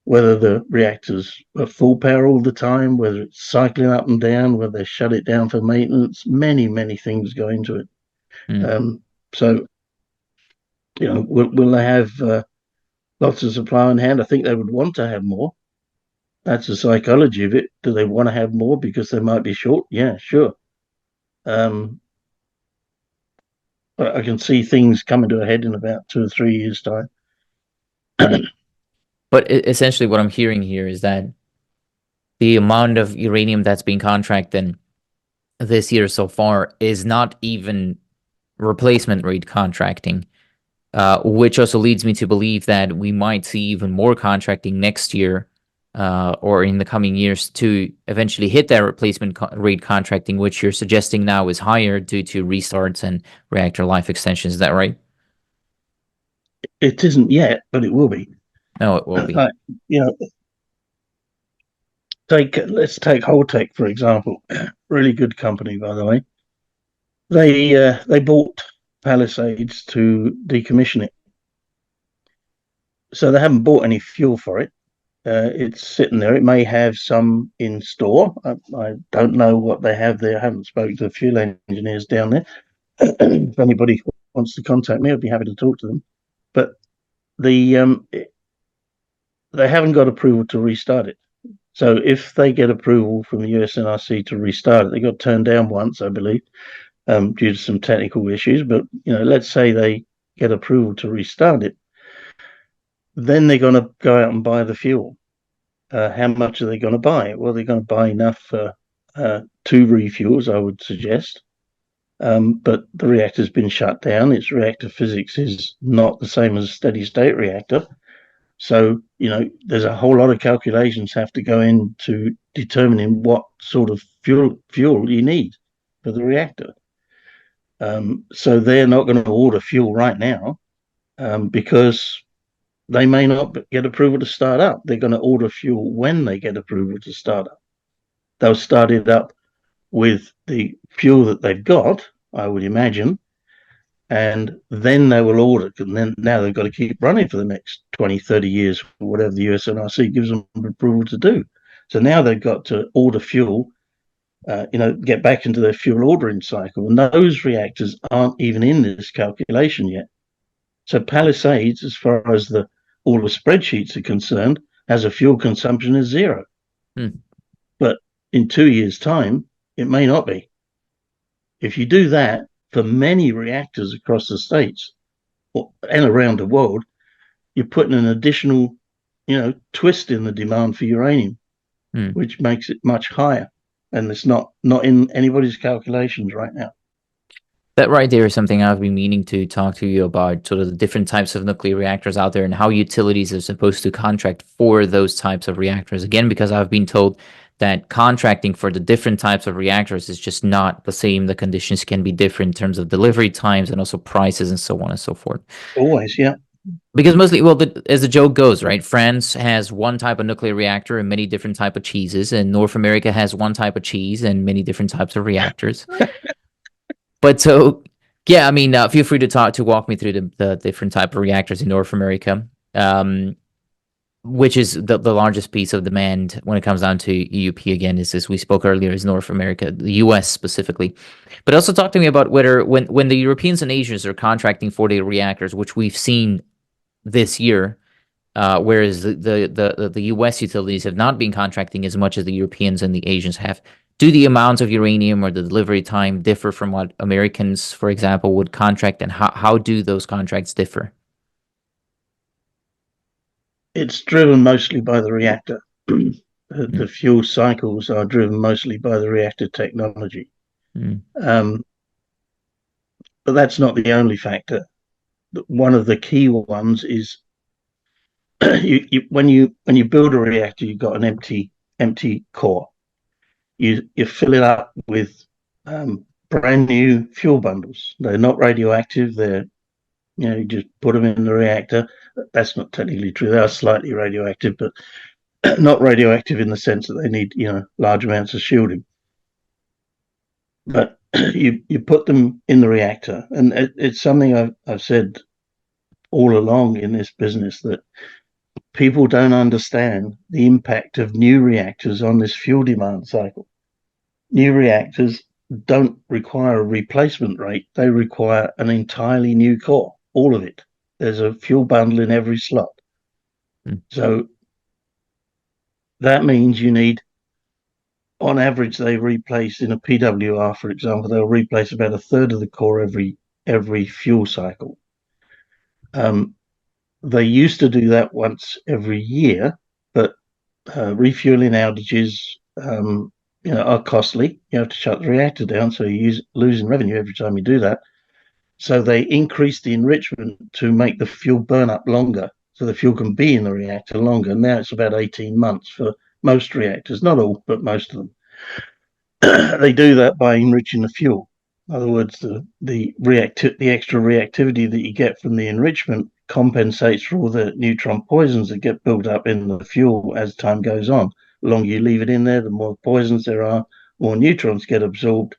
whether the reactors are full power all the time, whether it's cycling up and down, whether they shut it down for maintenance. Many things go into it. So, will they have lots of supply on hand? I think they would want to have more. That's the psychology of it. Do they want to have more because they might be short? Yeah, sure. But I can see things coming to a head in about 2 or 3 years' time. But essentially what I'm hearing here is that the amount of uranium that's being contracted this year so far is not even replacement rate contracting, which also leads me to believe that we might see even more contracting next year or in the coming years to eventually hit that replacement rate contracting, which you're suggesting now is higher due to restarts and reactor life extensions. Is that right? It isn't yet, but it will be. No, it will be. Let's take Holtec for example. Really good company, by the way. They bought Palisades to decommission it, so they haven't bought any fuel for it. It's sitting there. It may have some in store. I don't know what they have there. I haven't spoken to the fuel engineers down there. If anybody wants to contact me, I'd be happy to talk to them. But they haven't got approval to restart it. So if they get approval from the USNRC to restart it, they got turned down once, I believe, due to some technical issues. But let's say they get approval to restart it, then they're going to go out and buy the fuel. How much are they going to buy? Well, they're going to buy enough for 2 refuels, I would suggest. But the reactor's been shut down. Its reactor physics is not the same as a steady state reactor. So, there's a whole lot of calculations have to go into determining what sort of fuel you need. for the reactor. So they're not going to order fuel right now because they may not get approval to start up. They're going to order fuel when they get approval to start up. They'll start it up with the fuel that they've got, I would imagine, and then they will order. And then now they've got to keep running for the next 20, 30 years, whatever the USNRC gives them approval to do. So now they've got to order fuel, get back into their fuel ordering cycle. And those reactors aren't even in this calculation yet. So Palisades, as far as all the spreadsheets are concerned, has a fuel consumption of 0. But in 2 years' time, it may not be. If you do that for many reactors across the States and around the world, you're putting an additional, twist in the demand for uranium, which makes it much higher. And it's not in anybody's calculations right now. That right there is something I've been meaning to talk to you about, sort of the different types of nuclear reactors out there and how utilities are supposed to contract for those types of reactors. Again, because I've been told that contracting for the different types of reactors is just not the same. The conditions can be different in terms of delivery times and also prices and so on and so forth. Always, yeah. Because mostly, well, as the joke goes, right? France has one type of nuclear reactor and many different type of cheeses, and North America has one type of cheese and many different types of reactors. But so, yeah, I mean, feel free to walk me through the different type of reactors in North America, which is the largest piece of demand when it comes down to EUP. Again, is as we spoke earlier, is North America, the US specifically. But also talk to me about whether when the Europeans and Asians are contracting for their reactors, which we've seen this year, whereas the US utilities have not been contracting as much as the Europeans and the Asians have. Do the amounts of uranium or the delivery time differ from what Americans, for example, would contract, and how do those contracts differ? It's driven mostly by the reactor. The fuel cycles are driven mostly by the reactor technology. But that's not the only factor. One of the key ones is when you build a reactor, you've got an empty core. You fill it up with brand new fuel bundles. They're not radioactive. You just put them in the reactor. That's not technically true. They are slightly radioactive, but not radioactive in the sense that they need, large amounts of shielding. But you put them in the reactor, and it's something I've said all along in this business, that people don't understand the impact of new reactors on this fuel demand cycle. New reactors don't require a replacement rate. They require an entirely new core, all of it. There's a fuel bundle in every slot. So that means you need, on average, they replace in a PWR, for example, they'll replace about a third of the core every fuel cycle. They used to do that once every year, but refueling outages are costly. You have to shut the reactor down, so you're losing revenue every time you do that. So they increased the enrichment to make the fuel burn up longer, so the fuel can be in the reactor longer. Now it's about 18 months for most reactors, not all, but most of them. They do that by enriching the fuel. In other words, the extra reactivity that you get from the enrichment compensates for all the neutron poisons that get built up in the fuel as time goes on. The longer you leave it in there, the more poisons there are, more neutrons get absorbed,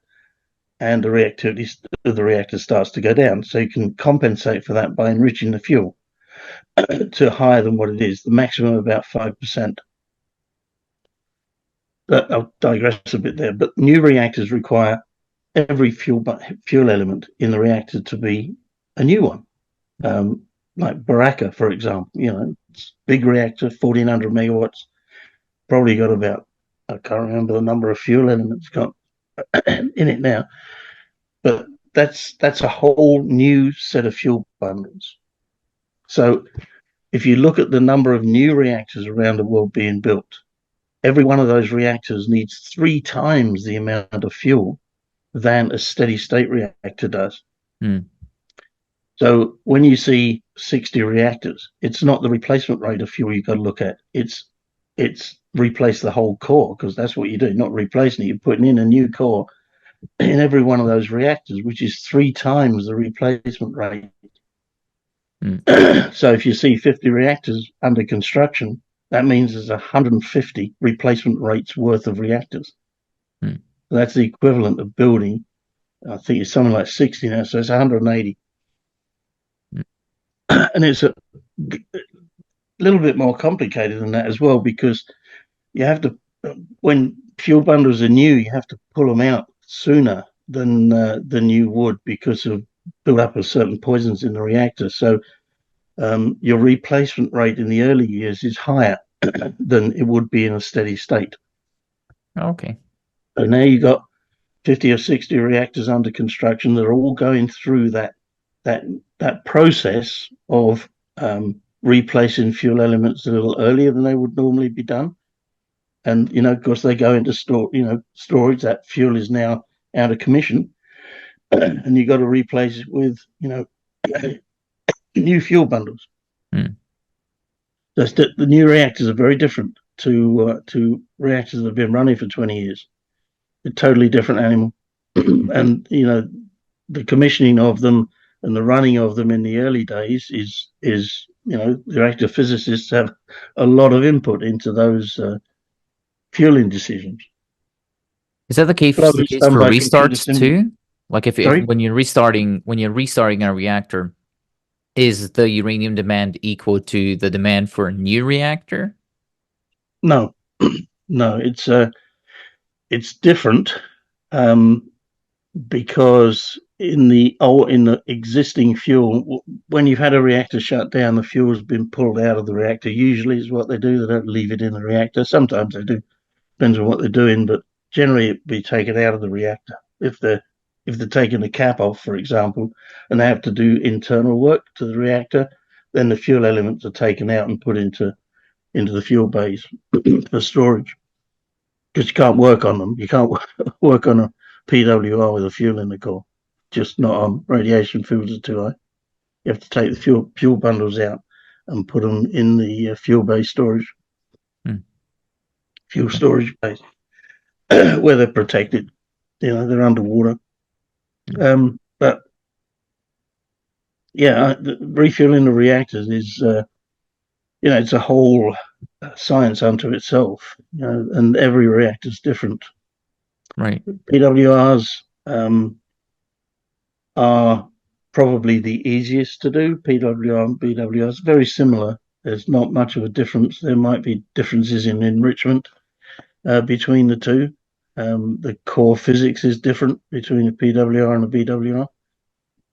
and the reactivity of the reactor starts to go down. So you can compensate for that by enriching the fuel to higher than what it is, the maximum about 5%. I'll digress a bit there, but new reactors require every fuel element in the reactor to be a new one. Like Baraka, for example, it's big reactor, 1400 megawatts, probably got about, I can't remember the number of fuel elements got in it now, but that's a whole new set of fuel bundles. So if you look at the number of new reactors around the world being built, every one of those reactors needs 3 times the amount of fuel than a steady state reactor does. So when you see 60 reactors, it's not the replacement rate of fuel you've got to look at. It's replace the whole core, because that's what you do, not replacing it. You're putting in a new core in every one of those reactors, which is 3 times the replacement rate. So if you see 50 reactors under construction, that means there's 150 replacement rates worth of reactors. So that's the equivalent of building, I think it's something like 60 now, so it's 180. And it's a little bit more complicated than that as well, because you have to, when fuel bundles are new, you have to pull them out sooner than you would because of build up of certain poisons in the reactor. So your replacement rate in the early years is higher than it would be in a steady state. Okay. So now you've got 50 or 60 reactors under construction that are all going through that process of replacing fuel elements a little earlier than they would normally be done. And, of course, they go into storage. That fuel is now out of commission. And you've got to replace it with, new fuel bundles. So the new reactors are very different to reactors that have been running for 20 years. A totally different animal. And, the commissioning of them and the running of them in the early days is the reactor physicists have a lot of input into those fueling decisions. Is that the case for restarts too? Like if when you're restarting a reactor, is the uranium demand equal to the demand for a new reactor? No, no, it's different because in the existing fuel, when you've had a reactor shut down, the fuel's been pulled out of the reactor. Usually, is what they do. They don't leave it in the reactor. Sometimes they do. Depends on what they're doing, but generally it'd be taken out of the reactor. If they're taking the cap off, for example, and they have to do internal work to the reactor, then the fuel elements are taken out and put into the fuel bays for storage. Because you can't work on them. You can't work on a PWR with a fuel in the core. Just not on. Radiation fields are too high. You have to take the fuel bundles out and put them in the fuel bay storage. Fuel storage base where they're protected. They're underwater. But yeah, refueling the reactors is it's a whole science unto itself. And every reactor is different. Right. PWRs are probably the easiest to do. PWR and BWRs very similar. There's not much of a difference. There might be differences in enrichment between the two. The core physics is different between a PWR and a BWR.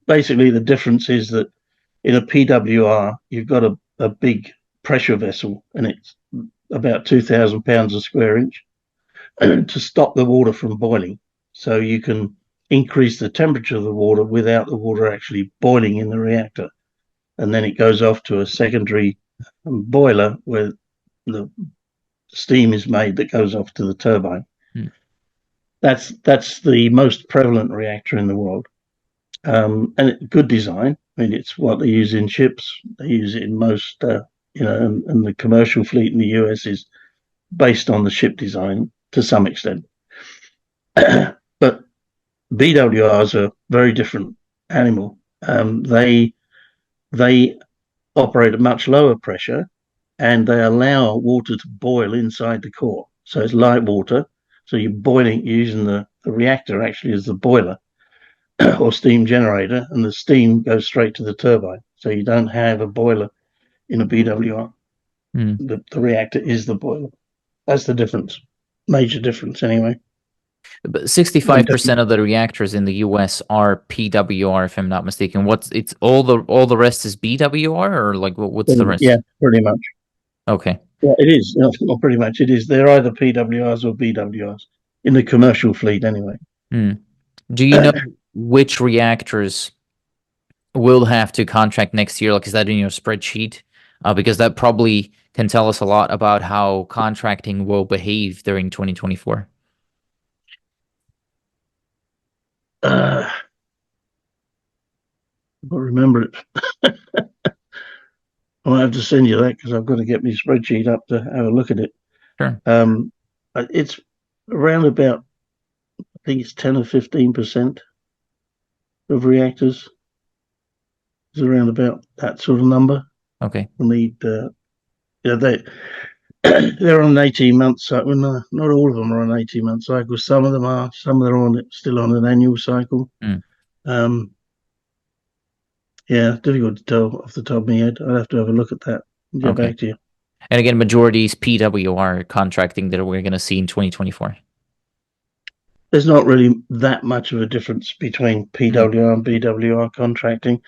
Basically, the difference is that in a PWR, you've got a big pressure vessel, and it's about 2,000 pounds a square inch to stop the water from boiling. So you can increase the temperature of the water without the water actually boiling in the reactor. And then it goes off to a secondary boiler where the steam is made that goes off to the turbine. That's the most prevalent reactor in the world. And good design. I mean, it's what they use in ships. They use it in most, and the commercial fleet in the US is based on the ship design to some extent. But BWRs are a very different animal. They operate at much lower pressure, and they allow water to boil inside the core. So it's light water. So you're boiling using the reactor actually as the boiler or steam generator, and the steam goes straight to the turbine. So you don't have a boiler in a BWR. The reactor is the boiler. That's the difference. Major difference, anyway. But 65% of the reactors in the US are PWR, if I'm not mistaken. It's all the rest is BWR, or like what's the rest? Yeah, pretty much. Okay. Yeah, it is. Well, pretty much it is. They're either PWRs or BWRs in the commercial fleet, anyway. Do you know which reactors will have to contract next year? Like, is that in your spreadsheet? Because that probably can tell us a lot about how contracting will behave during 2024. I don't remember it. I'll have to send you that because I've got to get my spreadsheet up to have a look at it. Sure. It's around about, think it's 10 or 15% of reactors is around about that sort of number. Okay. We need, they they're on an 18-month cycle. No, not all of them are on 18-month cycles. Some of them are. Some of them are still on an annual cycle. Mm. Um, yeah, difficult to tell off the top of my head. I'd have to have a look at that and get Okay. back to you. And again, majority is PWR contracting that we're going to see in 2024. There's not really that much of a difference between Mm. PWR and BWR contracting.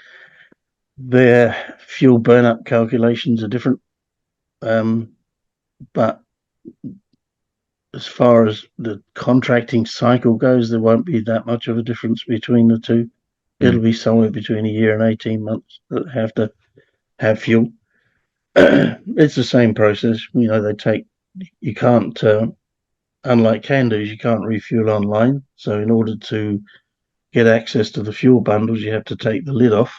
Their fuel burn-up calculations are different, but as far as the contracting cycle goes, there won't be that much of a difference between the two. It'll Mm. be somewhere between a year and 18 months that have to have fuel. It's the same process. They take, you can't, unlike CANDOs, you can't refuel online. So in order to get access to the fuel bundles, you have to take the lid off.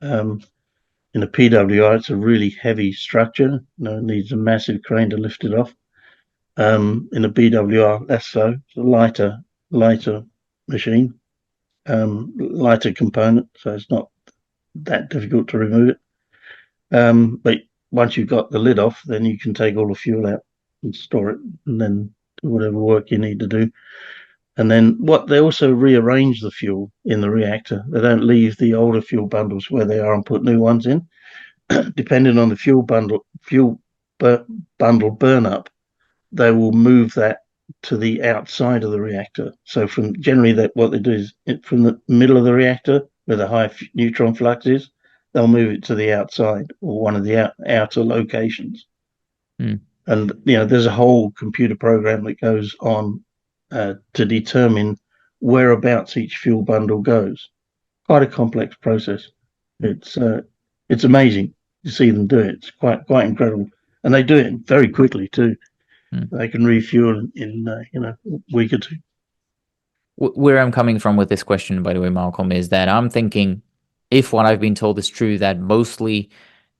In a PWR, it's a really heavy structure. It needs a massive crane to lift it off. In a BWR, less so. It's a lighter machine, lighter component, so it's not that difficult to remove it. But once you've got the lid off, then you can take all the fuel out and store it, and then do whatever work you need to do. And then they also rearrange the fuel in the reactor. They don't leave the older fuel bundles where they are and put new ones in. Depending on the fuel bundle burn up, they will move that to the outside of the reactor. So from generally what they do is from the middle of the reactor where the high neutron flux is, they'll move it to the outside or one of the outer locations. Mm. And there's a whole computer program that goes on to determine whereabouts each fuel bundle goes. Quite a complex process. It's amazing to see them do it. It's quite incredible, and they do it very quickly too. Mm. They can refuel in a week or two. Where I'm coming from with this question, by the way, Malcolm, is that I'm thinking, if what I've been told is true, that mostly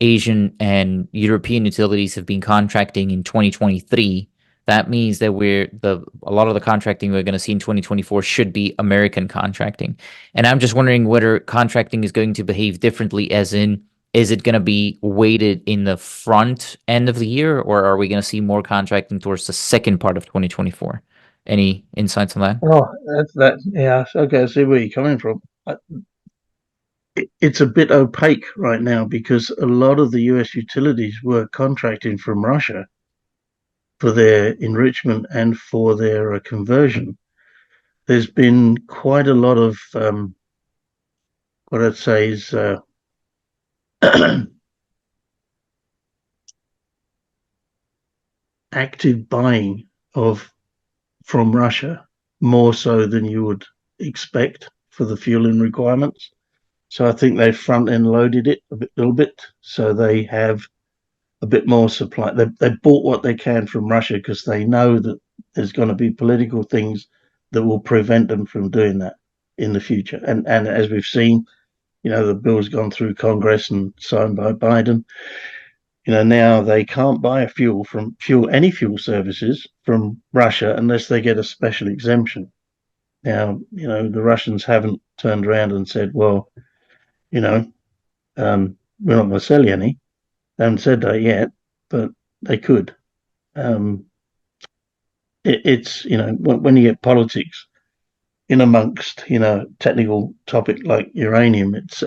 Asian and European utilities have been contracting in 2023, that means that a lot of the contracting we're going to see in 2024 should be American contracting. And I'm just wondering whether contracting is going to behave differently, as in, is it going to be weighted in the front end of the year, or are we going to see more contracting towards the second part of 2024? Any insights on that? Oh, that. Yeah, okay. I see where you're coming from. It's a bit opaque right now because a lot of the US utilities were contracting from Russia for their enrichment and for their conversion. There's been quite a lot of what I'd say is active buying of from Russia, more so than you would expect for the fueling requirements. So I think they front end loaded it little bit, so they have a bit more supply. They bought what they can from Russia because they know that there's going to be political things that will prevent them from doing that in the future. And as we've seen, the bill's gone through Congress and signed by Biden. Now they can't buy any fuel services from Russia unless they get a special exemption. Now, the Russians haven't turned around and said, well, we're not going to sell you any. They haven't said that yet, but they could. It's when you get politics in amongst technical topic like uranium, it's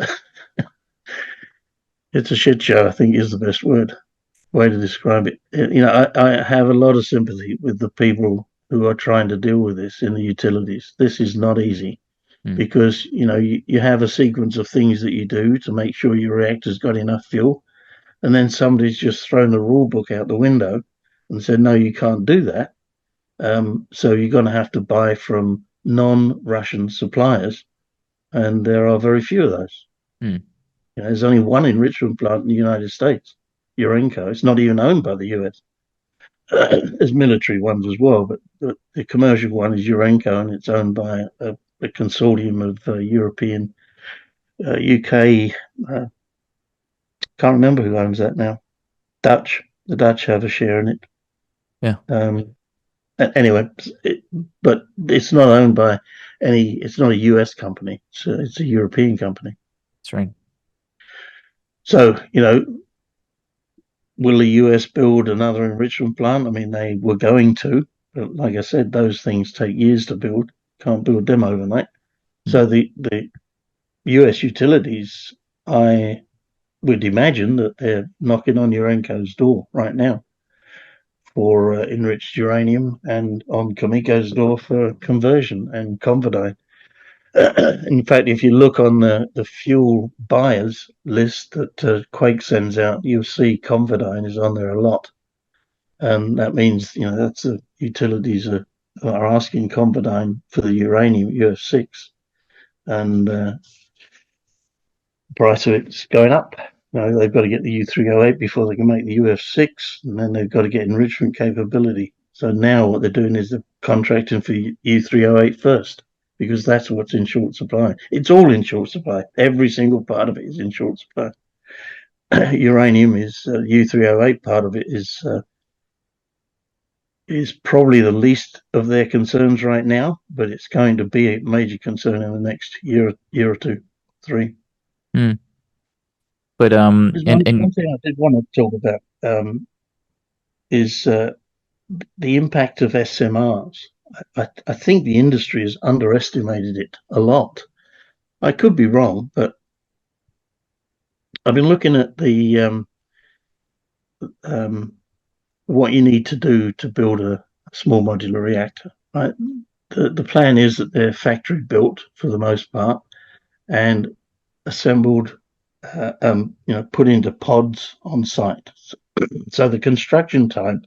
a shit show. I think is the best way to describe it. I have a lot of sympathy with the people who are trying to deal with this in the utilities. This is not easy Mm. because you have a sequence of things that you do to make sure your reactor's got enough fuel, and then somebody's just thrown the rule book out the window and said, no, you can't do that. So you're going to have to buy from non-Russian suppliers, and there are very few of those. Mm. There's only one enrichment plant in the United States, Urenco. It's not even owned by the US. There's military ones as well, but the commercial one is Urenco, and it's owned by a consortium of European, UK. Can't remember who owns that now. Dutch. The Dutch have a share in it. Yeah. Anyway, but it's not owned by any. It's not a US company. It's a European company. That's right. So will the US build another enrichment plant? I mean, they were going to, but like I said, those things take years to build. Can't build them overnight. So the US utilities, I would imagine that they're knocking on Urenco's door right now for enriched uranium, and on Cameco's door for conversion and Converdine. In fact, if you look on the fuel buyers list that Quake sends out, you'll see Converdine is on there a lot. And that means, that's the utilities are asking Converdine for the uranium UF6. And the price of it's going up. They've got to get the U308 before they can make the UF6, and then they've got to get enrichment capability. So now what they're doing is they're contracting for U308 first, because that's what's in short supply. It's all in short supply. Every single part of it is in short supply. Uranium is U308 part of it is probably the least of their concerns right now, but it's going to be a major concern in the next year or two, 3. But one thing I did want to talk about is the impact of SMRs. I think the industry has underestimated it a lot. I could be wrong, but I've been looking at the what you need to do to build a small modular reactor. Right, the plan is that they're factory built for the most part and assembled, put into pods on site. So the construction time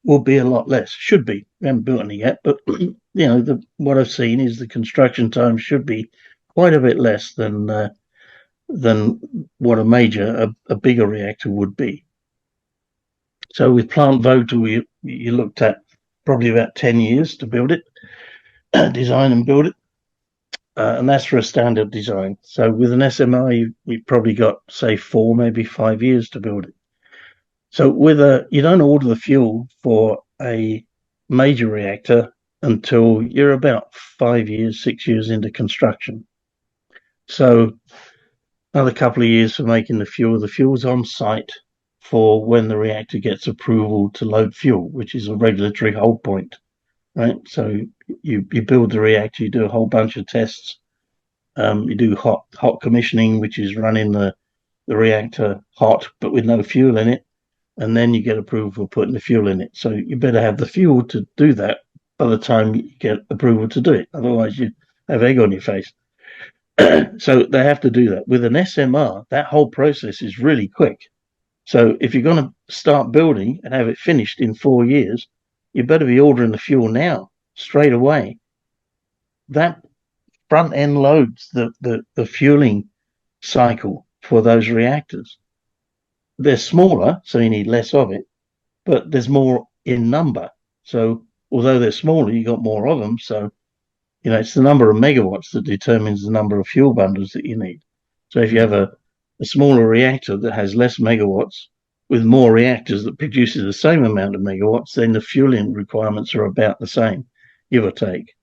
will be a lot less. Should be. We haven't built any yet, but what I've seen is the construction time should be quite a bit less than what a bigger reactor would be. So with plant Vogtle, you looked at probably about 10 years to build it, design and build it. And that's for a standard design. So with an SMR, we probably got, say, 4, maybe 5 years to build it. So you don't order the fuel for a major reactor until you're about 5 years, 6 years into construction. So another couple of years for making the fuel. The fuel's on site for when the reactor gets approval to load fuel, which is a regulatory hold point, right? So you build the reactor, you do a whole bunch of tests. You do hot commissioning, which is running the reactor hot but with no fuel in it, and then you get approval for putting the fuel in it. So you better have the fuel to do that by the time you get approval to do it. Otherwise, you have egg on your face. So they have to do that. With an SMR, that whole process is really quick. So if you're going to start building and have it finished in 4 years, you better be ordering the fuel now, straight away. That front end loads the fueling cycle for those reactors. They're smaller, so you need less of it, but there's more in number. So although they're smaller, you got more of them. So it's the number of megawatts that determines the number of fuel bundles that you need. So if you have a smaller reactor that has less megawatts with more reactors that produces the same amount of megawatts, then the fueling requirements are about the same, give or take.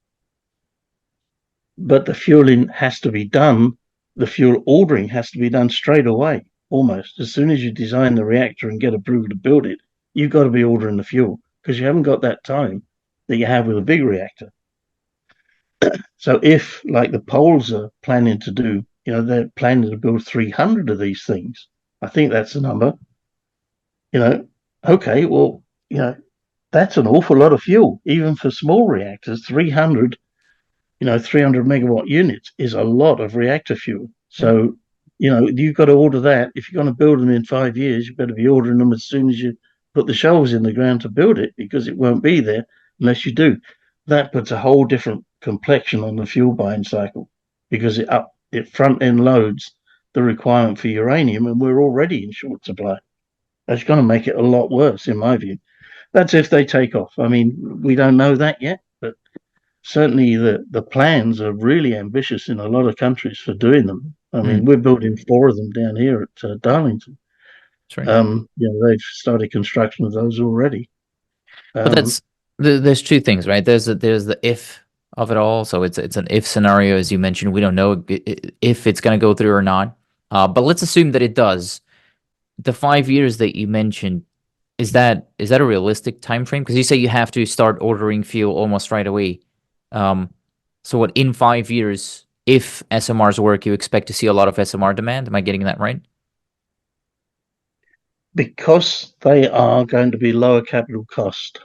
But the fueling has to be done. The fuel ordering has to be done straight away, almost. As soon as you design the reactor and get approval to build it, you've got to be ordering the fuel because you haven't got that time that you have with a big reactor. So if, like the Poles are planning to do, they're planning to build 300 of these things. I think that's the number. Okay, well, that's an awful lot of fuel, even for small reactors. 300 megawatt units is a lot of reactor fuel. So, you've got to order that. If you're going to build them in 5 years, you better be ordering them as soon as you put the shovels in the ground to build it, because it won't be there unless you do. That puts a whole different complexion on the fuel buying cycle, because it front end loads the requirement for uranium, and we're already in short supply. That's going to make it a lot worse, in my view. That's if they take off. I mean, we don't know that yet, but certainly the plans are really ambitious in a lot of countries for doing them. I mean, we're building 4 of them down here at Darlington. That's right. They've started construction of those already. But There's two things, right? There's the if of it all. So it's an if scenario, as you mentioned. We don't know if it's going to go through or not. But let's assume that it does. The 5 years that you mentioned, is that a realistic time frame? Because you say you have to start ordering fuel almost right away. Um, so what in 5 years, if SMRs work, you expect to see a lot of SMR demand? Am I getting that right? Because they are going to be lower capital cost.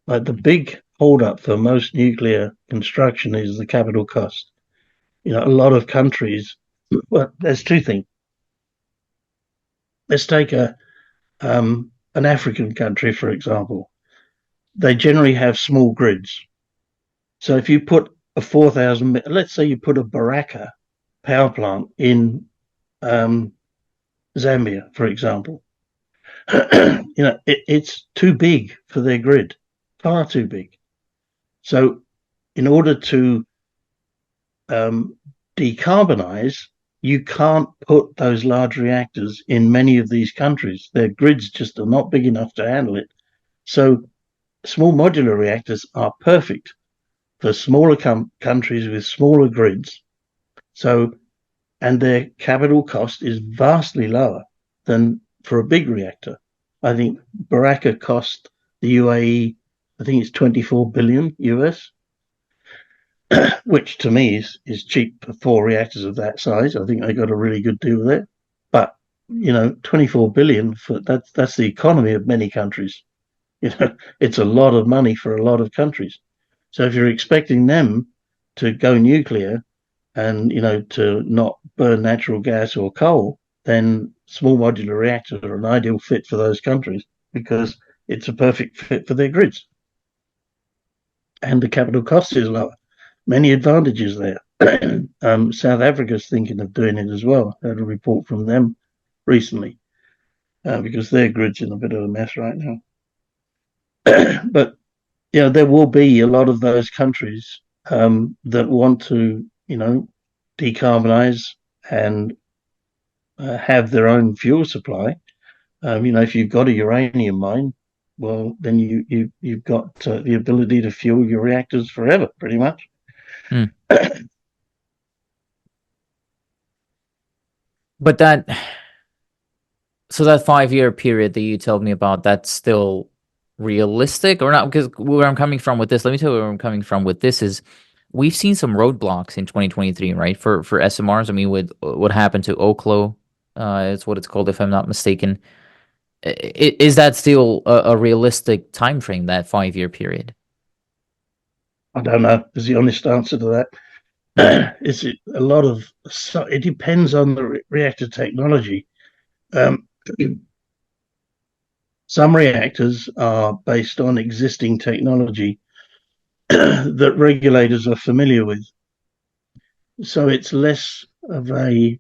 Like the big holdup for most nuclear construction is the capital cost. A lot of countries. Well, there's two things. Let's take an African country, for example. They generally have small grids. So if you put a 4,000, let's say you put a Baraka power plant in Zambia, for example, it's too big for their grid, far too big. So in order to decarbonize, you can't put those large reactors in many of these countries. Their grids just are not big enough to handle it. So small modular reactors are perfect for smaller countries with smaller grids. So, and their capital cost is vastly lower than for a big reactor. I think Baraka cost the UAE, I think it's 24 billion US, which to me is cheap for 4 reactors of that size. I think they got a really good deal there. But 24 billion for that's the economy of many countries. It's a lot of money for a lot of countries. So if you're expecting them to go nuclear and to not burn natural gas or coal, then small modular reactors are an ideal fit for those countries because it's a perfect fit for their grids. And the capital cost is lower. Many advantages there. South Africa's thinking of doing it as well. I had a report from them recently because their grid's in a bit of a mess right now. But there will be a lot of those countries that want to, decarbonize and have their own fuel supply. If you've got a uranium mine, well, then you've got the ability to fuel your reactors forever, pretty much. Hmm. But that 5 year period that you told me about, that's still realistic or not? Because where I'm coming from with this, let me tell you where I'm coming from with this is we've seen some roadblocks in 2023, right? For SMRs. I mean, with what happened to Oklo, is what it's called, if I'm not mistaken. Is that still a realistic time frame, that 5 year period? I don't know is the honest answer to that. It's a lot of, it depends on the reactor technology. Some reactors are based on existing technology that regulators are familiar with. So it's less of a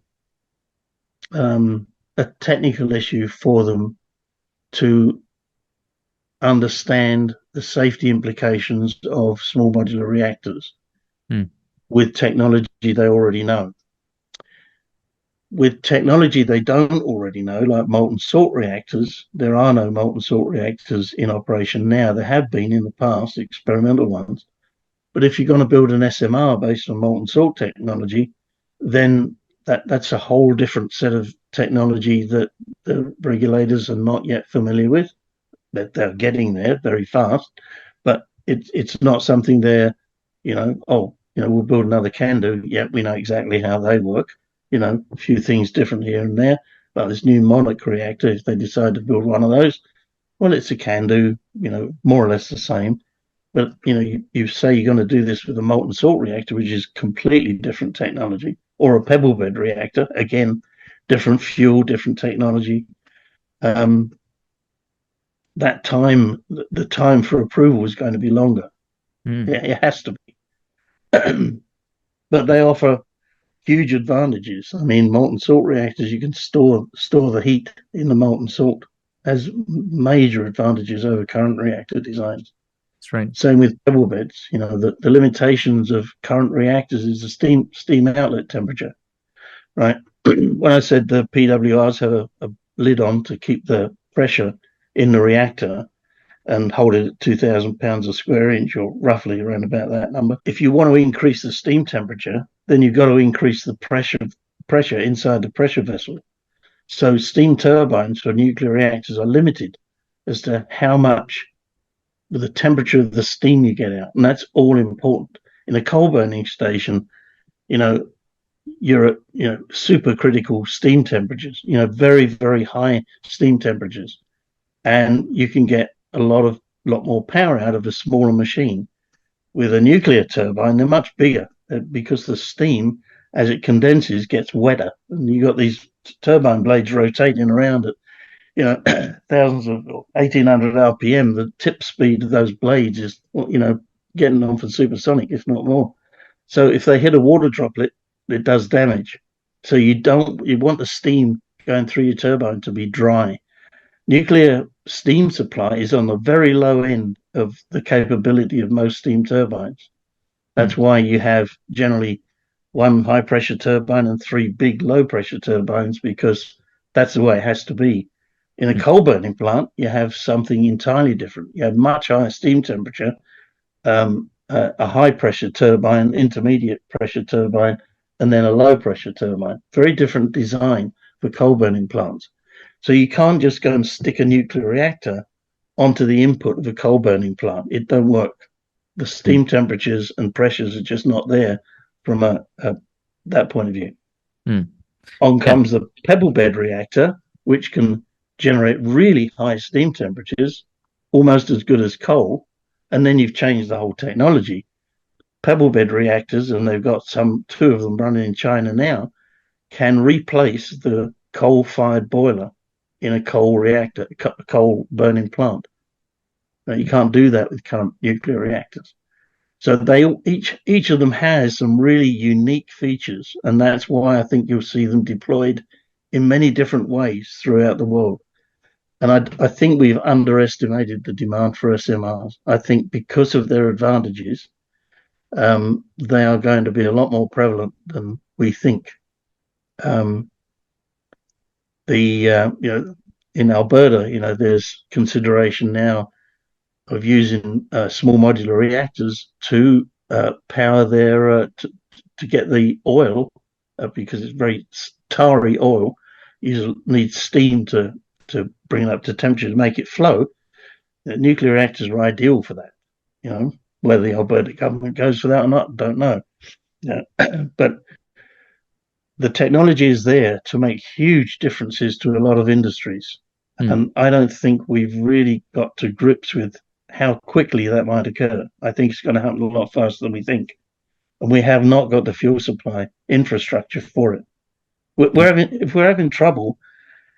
technical issue for them to understand the safety implications of small modular reactors with technology they already know. With technology they don't already know, like molten-salt reactors, there are no molten-salt reactors in operation now. There have been in the past, experimental ones. But if you're going to build an SMR based on molten-salt technology, then that's a whole different set of technology that the regulators are not yet familiar with. That they're getting there very fast, but it's not something they're, we'll build another CANDU. Yeah, we know exactly how they work. A few things different here and there. But this new Monarch reactor, if they decide to build one of those, well, it's a CANDU, more or less the same. But you say you're going to do this with a molten salt reactor, which is completely different technology, or a pebble bed reactor, again, different fuel, different technology. That time, the time for approval is going to be longer. It has to be. But they offer huge advantages. I mean, molten salt reactors, you can store the heat in the molten salt, has major advantages over current reactor designs. That's right. Same with pebble beds. The limitations of current reactors is the steam outlet temperature, right? When I said the PWRs have a lid on to keep the pressure in the reactor, and hold it at 2,000 pounds a square inch, or roughly around about that number. If you want to increase the steam temperature, then you've got to increase the pressure inside the pressure vessel. So steam turbines for nuclear reactors are limited as to how much the temperature of the steam you get out, and that's all important. In a coal burning station, you're at supercritical steam temperatures, very, very high steam temperatures, and you can get a lot more power out of a smaller machine. With a nuclear turbine, they're much bigger because the steam, as it condenses, gets wetter, and you got these turbine blades rotating around at thousands of 1,800 RPM. The tip speed of those blades is getting on for supersonic, if not more. So if they hit a water droplet, it does damage. So you want the steam going through your turbine to be dry. Nuclear steam supply is on the very low end of the capability of most steam turbines. That's why you have generally one high pressure turbine and three big low pressure turbines, because that's the way it has to be. In a coal burning plant, you have something entirely different. You have much higher steam temperature, a high pressure turbine, intermediate pressure turbine, and then a low pressure turbine. Very different design for coal burning plants. So you can't just go and stick a nuclear reactor onto the input of a coal burning plant. It don't work. The steam temperatures and pressures are just not there from that point of view. On comes the pebble bed reactor, which can generate really high steam temperatures, almost as good as coal, and then you've changed the whole technology. Pebble bed reactors, and they've got two of them running in China now, can replace the coal-fired boiler in a coal reactor, a coal burning plant. Now, you can't do that with current nuclear reactors. So each of them has some really unique features, and that's why I think you'll see them deployed in many different ways throughout the world. And I think we've underestimated the demand for SMRs. I think because of their advantages, they are going to be a lot more prevalent than we think. In Alberta, there's consideration now of using small modular reactors to power their to get the oil, because it's very tarry oil. You need steam to bring it up to temperature to make it flow. Nuclear reactors are ideal for that. Whether the Alberta government goes for that or not, don't know. But the technology is there to make huge differences to a lot of industries. And I don't think we've really got to grips with how quickly that might occur. I think it's going to happen a lot faster than we think. And we have not got the fuel supply infrastructure for it. If we're having trouble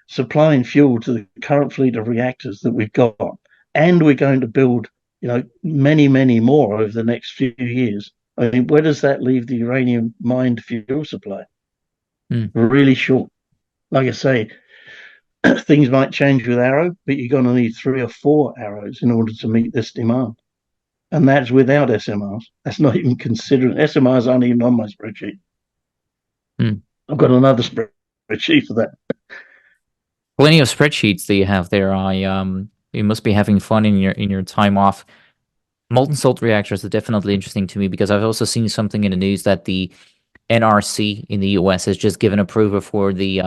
supplying fuel to the current fleet of reactors that we've got, and we're going to build many, many more over the next few years, I mean, where does that leave the uranium mined fuel supply? Really short. Like I say, things might change with Arrow, but you're going to need 3 or 4 Arrows in order to meet this demand. And that's without SMRs. That's not even considering. SMRs aren't even on my spreadsheet. I've got another spreadsheet for that. Plenty of spreadsheets that you have there. You must be having fun in your time off. Molten salt reactors are definitely interesting to me, because I've also seen something in the news that the NRC in the US has just given approval for the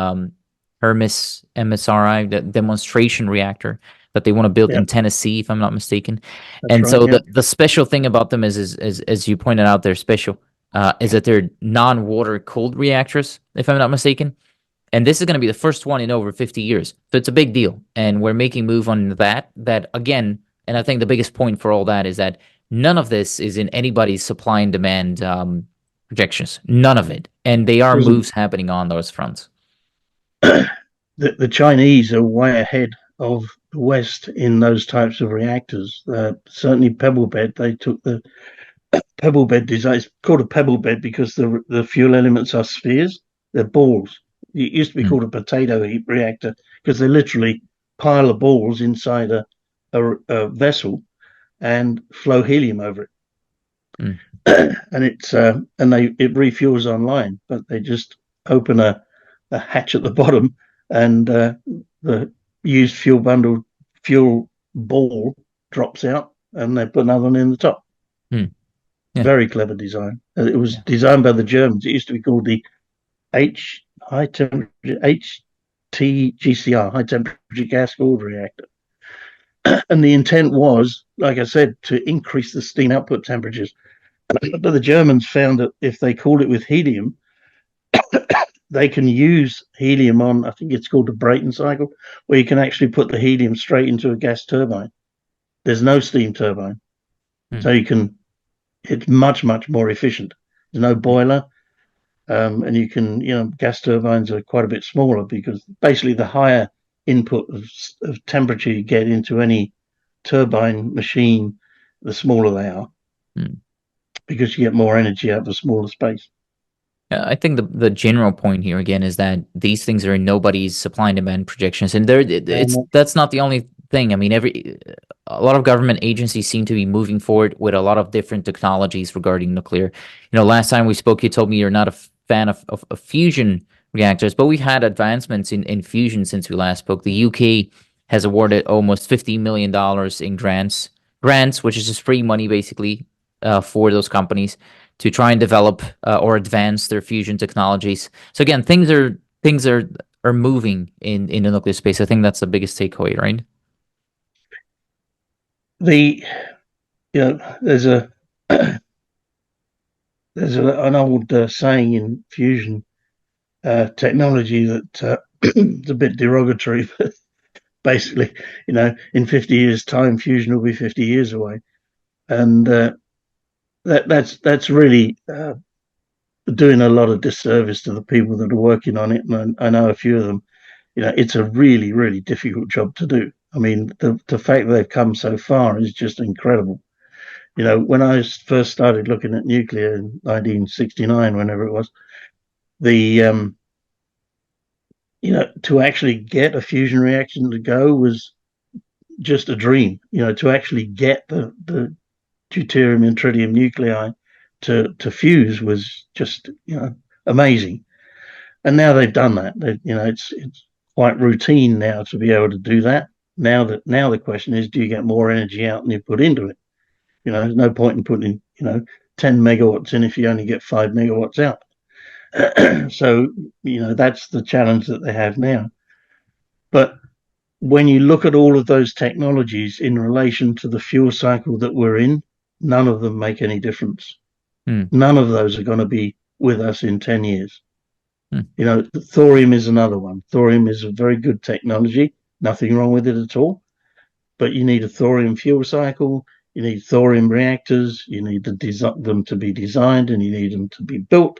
Hermes MSRI, the demonstration reactor that they want to build in Tennessee, if I'm not mistaken. That's the special thing about them is as you pointed out, they're special, is that they're non-water cooled reactors, if I'm not mistaken. And this is going to be the first one in over 50 years. So it's a big deal. And we're making a move on that again, and I think the biggest point for all that is that none of this is in anybody's supply and demand projections. None of it. And they are moves happening on those fronts. The Chinese are way ahead of the West in those types of reactors. Certainly pebble bed, they took the pebble bed design. It's called a pebble bed because the fuel elements are spheres. They're balls. It used to be called a potato heat reactor because they literally pile of balls inside a vessel and flow helium over it. And it refuels online, but they just open a hatch at the bottom, and the used fuel ball drops out, and they put another one in the top. Yeah. Very clever design. It was Yeah. designed by the Germans. It used to be called the high temperature HTGCR, high temperature gas cooled reactor. And the intent was, like I said, to increase the steam output temperatures. But the Germans found that if they cooled it with helium, they can use helium on, I think it's called the Brayton cycle, where you can actually put the helium straight into a gas turbine. There's no steam turbine. So you can, it's much, much more efficient. There's no boiler. And you can, gas turbines are quite a bit smaller because basically the higher input of temperature you get into any turbine machine, the smaller they are, because you get more energy out of a smaller space. I think the general point here again is that these things are in nobody's supply and demand projections, and that's not the only thing. I mean, a lot of government agencies seem to be moving forward with a lot of different technologies regarding nuclear. Last time we spoke, you told me you're not a fan of fusion reactors, but we've had advancements in fusion since we last spoke. The UK has awarded almost $50 million in grants, which is just free money basically for those companies to try and develop or advance their fusion technologies. So again, things are moving in the nuclear space. I think that's the biggest takeaway, right? There's an old saying in fusion technology that it's a bit derogatory, but basically, in 50 years' time, fusion will be 50 years away, and that's really doing a lot of disservice to the people that are working on it. And I know a few of them. It's a really, really difficult job to do. I mean, the fact that they've come so far is just incredible. When I first started looking at nuclear in 1969, whenever it was, to actually get a fusion reaction to go was just a dream. To actually get the deuterium and tritium nuclei to fuse was just amazing. And now they've done that. It's quite routine now to be able to do that. Now the question is, do you get more energy out than you put into it? There's no point in putting 10 megawatts in if you only get 5 megawatts out. So that's the challenge that they have now. But when you look at all of those technologies in relation to the fuel cycle that we're in, none of them make any difference. None of those are going to be with us in 10 years. Thorium is another one. Thorium is a very good technology. Nothing wrong with it at all. But you need a thorium fuel cycle. You need thorium reactors. You need them to be designed, and you need them to be built.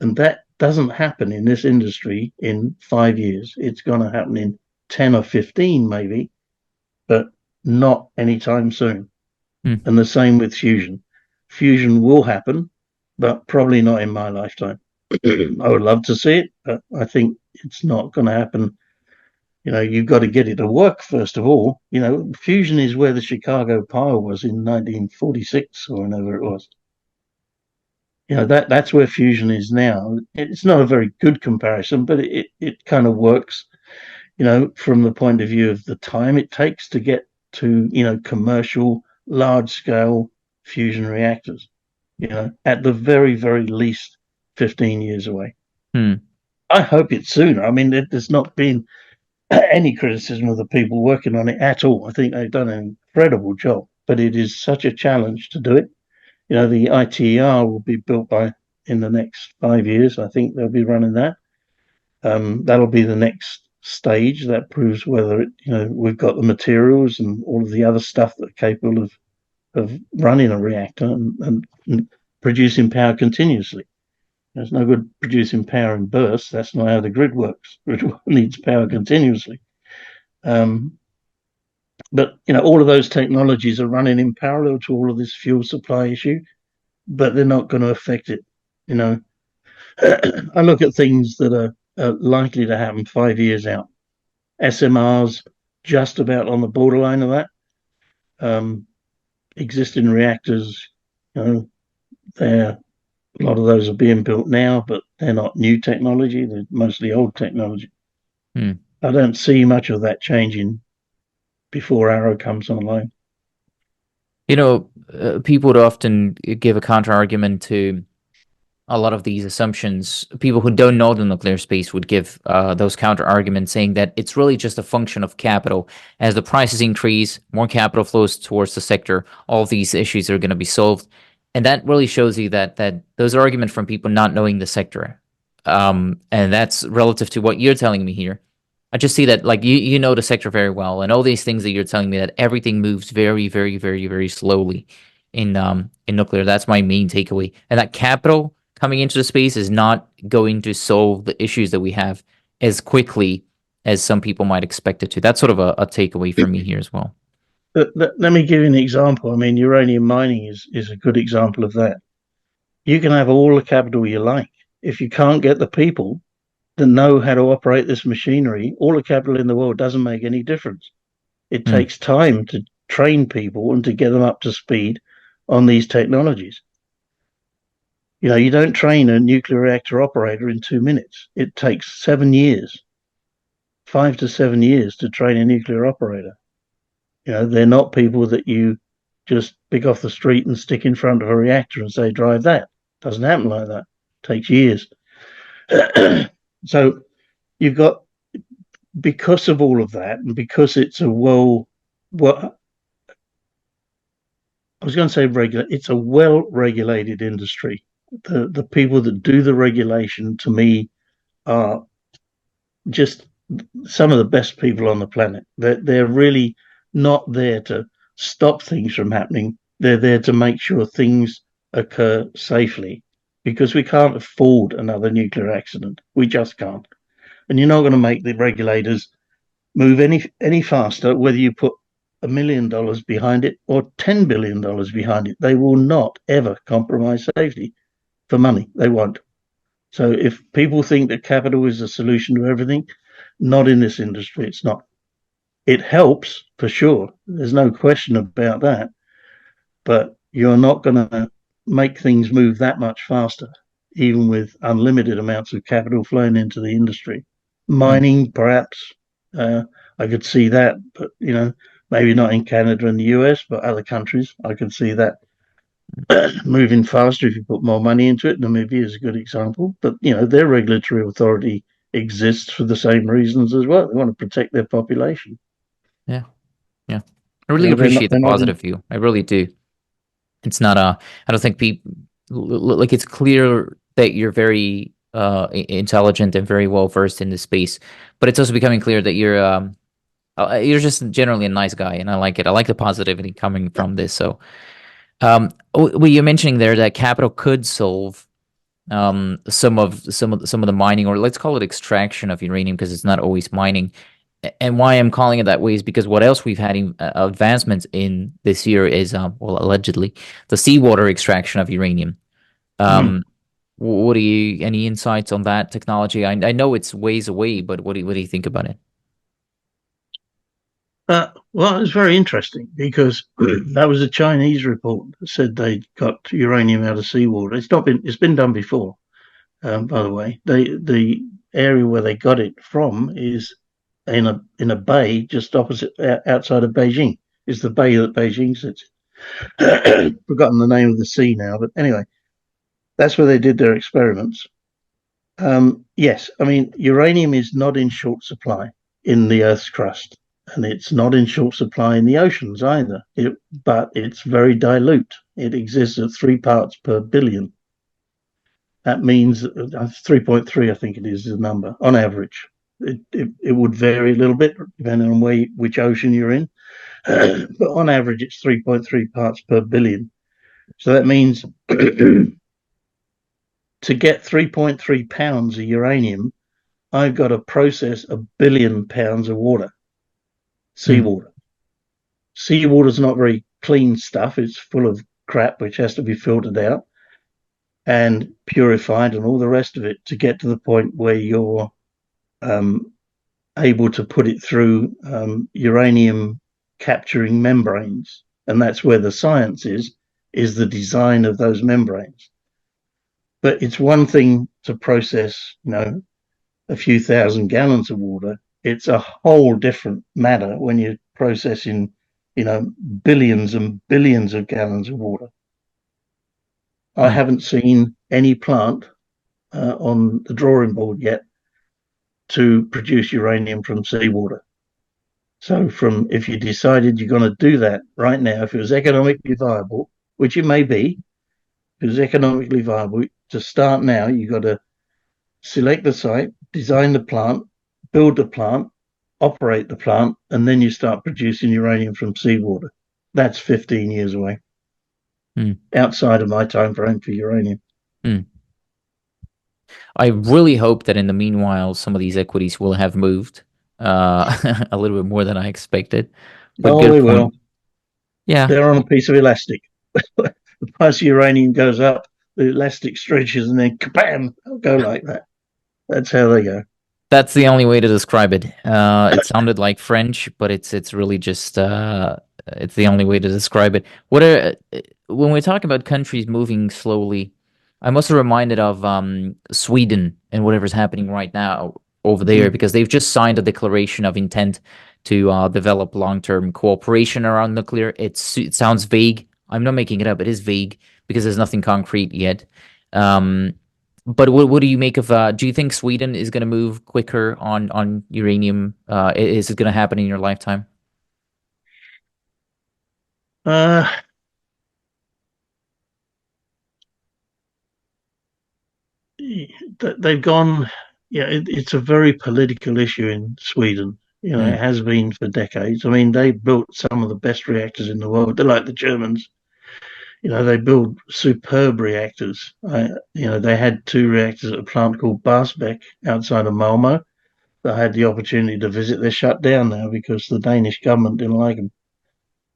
And that doesn't happen in this industry in 5 years. It's going to happen in 10 or 15 maybe, but not anytime soon. And the same with fusion. Fusion will happen, but probably not in my lifetime. I would love to see it, but I think it's not going to happen. You've got to get it to work first of all. Fusion is where the Chicago Power was in 1946 or whenever it was. That's where fusion is now. It's not a very good comparison, but it kind of works, from the point of view of the time it takes to get to, commercial large scale fusion reactors, at the very, very least 15 years away. I hope it's sooner. I mean, there's not been any criticism of the people working on it at all. I think they've done an incredible job, but it is such a challenge to do it. The ITER will be built in the next 5 years. I think they'll be running that. That'll be the next stage that proves whether we've got the materials and all of the other stuff that are capable of running a reactor and producing power continuously. There's no good producing power in bursts. That's not how the grid works. Grid needs power continuously. But all of those technologies are running in parallel to all of this fuel supply issue, but they're not going to affect it. I look at things that are likely to happen 5 years out. SMRs just about on the borderline of that. Existing reactors, a lot of those are being built now, but they're not new technology. They're mostly old technology. I don't see much of that changing before Arrow comes online. People would often give a counter argument to a lot of these assumptions. People who don't know the nuclear space would give those counter arguments, saying that it's really just a function of capital. As the prices increase, more capital flows towards the sector. All of these issues are going to be solved, and that really shows you that those are arguments from people not knowing the sector, and that's relative to what you're telling me here. I just see that like you know the sector very well, and all these things that you're telling me that everything moves very, very, very, very slowly in nuclear. That's my main takeaway, and that capital coming into the space is not going to solve the issues that we have as quickly as some people might expect it to. That's sort of a takeaway for me here as well. Let me give you an example. I mean, uranium mining is a good example of that. You can have all the capital you like. If you can't get the people that know how to operate this machinery, all the capital in the world doesn't make any difference. It takes time to train people and to get them up to speed on these technologies. You don't train a nuclear reactor operator in 2 minutes. It takes 7 years, 5 to 7 years to train a nuclear operator. They're not people that you just pick off the street and stick in front of a reactor and say, drive that. It doesn't happen like that. It takes years. So you've got, because of all of that, and because it's a it's a well-regulated industry. The people that do the regulation, to me, are just some of the best people on the planet. They're really not there to stop things from happening. They're there to make sure things occur safely, because we can't afford another nuclear accident. We just can't. And you're not going to make the regulators move any faster, whether you put $1 million behind it or $10 billion behind it. They will not ever compromise safety for money. They won't. So if people think that capital is the solution to everything, not in this industry. It's not. It helps for sure. There's no question about that. But you're not going to make things move that much faster, even with unlimited amounts of capital flowing into the industry. Mining, perhaps, I could see that, but maybe not in Canada and the US, but other countries, I could see that moving faster if you put more money into it. Namibia is a good example, but their regulatory authority exists for the same reasons as well. They want to protect their population. Yeah. I really appreciate the positive view. I really do. It's not I don't think people like, it's clear that you're very intelligent and very well versed in this space, but it's also becoming clear that you're just generally a nice guy, and I like it. I like the positivity coming from this. So, you're mentioning there that capital could solve some of the mining, or let's call it extraction of uranium, because it's not always mining. And why I'm calling it that way is because what else we've had advancements in this year is, allegedly, the seawater extraction of uranium. Any insights on that technology? I know it's ways away, but what do you think about it? Well, it's very interesting, because that was a Chinese report that said they got uranium out of seawater. It's been done before, by the way. The area where they got it from is in a bay just opposite, outside of Beijing. Is the bay that Beijing sits in. Forgotten the name of the sea now, but anyway, that's where they did their experiments. Yes, I mean, uranium is not in short supply in the Earth's crust, and it's not in short supply in the oceans either. But it's very dilute. It exists at 3 parts per billion. That means 3.3, I think it is the number on average. It would vary a little bit depending on which ocean you're in, but on average it's 3.3 parts per billion. So that means to get 3.3 pounds of uranium, I've got to process 1 billion pounds of water, seawater. Seawater is not very clean stuff. It's full of crap which has to be filtered out and purified and all the rest of it to get to the point where you're able to put it through uranium capturing membranes. And that's where the science is the design of those membranes. But it's one thing to process, a few thousand gallons of water. It's a whole different matter when you're processing, billions and billions of gallons of water. I Hmm. haven't seen any plant on the drawing board yet to produce uranium from seawater. So if you decided you're going to do that right now, if it was economically viable, which it may be, if it was economically viable to start now, you've got to select the site, design the plant, build the plant, operate the plant, and then you start producing uranium from seawater. That's 15 years away, Hmm. outside of my time frame for uranium. Hmm. I really hope that in the meanwhile, some of these equities will have moved a little bit more than I expected. But Oh, good they point. will. Yeah, They're on a piece of elastic. The price of uranium goes up, the elastic stretches, and then kabam, they'll go like that. That's how they go. that's the only way to describe it. It sounded like French, but it's really just it's the only way to describe it. What are when we talk about countries moving slowly, I'm also reminded of Sweden and whatever's happening right now over there Mm-hmm. because they've just signed a declaration of intent to develop long-term cooperation around nuclear. It sounds vague. I'm not making it up. It is vague because there's nothing concrete yet. Um, but what do you make of? Do you think Sweden is going to move quicker on uranium? Is it going to happen in your lifetime? Uh, they've gone. Yeah, it's a very political issue in Sweden. It Hmm. has been for decades. I mean, they built some of the best reactors in the world. They're like the Germans. They build superb reactors. They had two reactors at a plant called Barsebäck outside of Malmo. I had the opportunity to visit. They're shut down now because the Danish government didn't like them.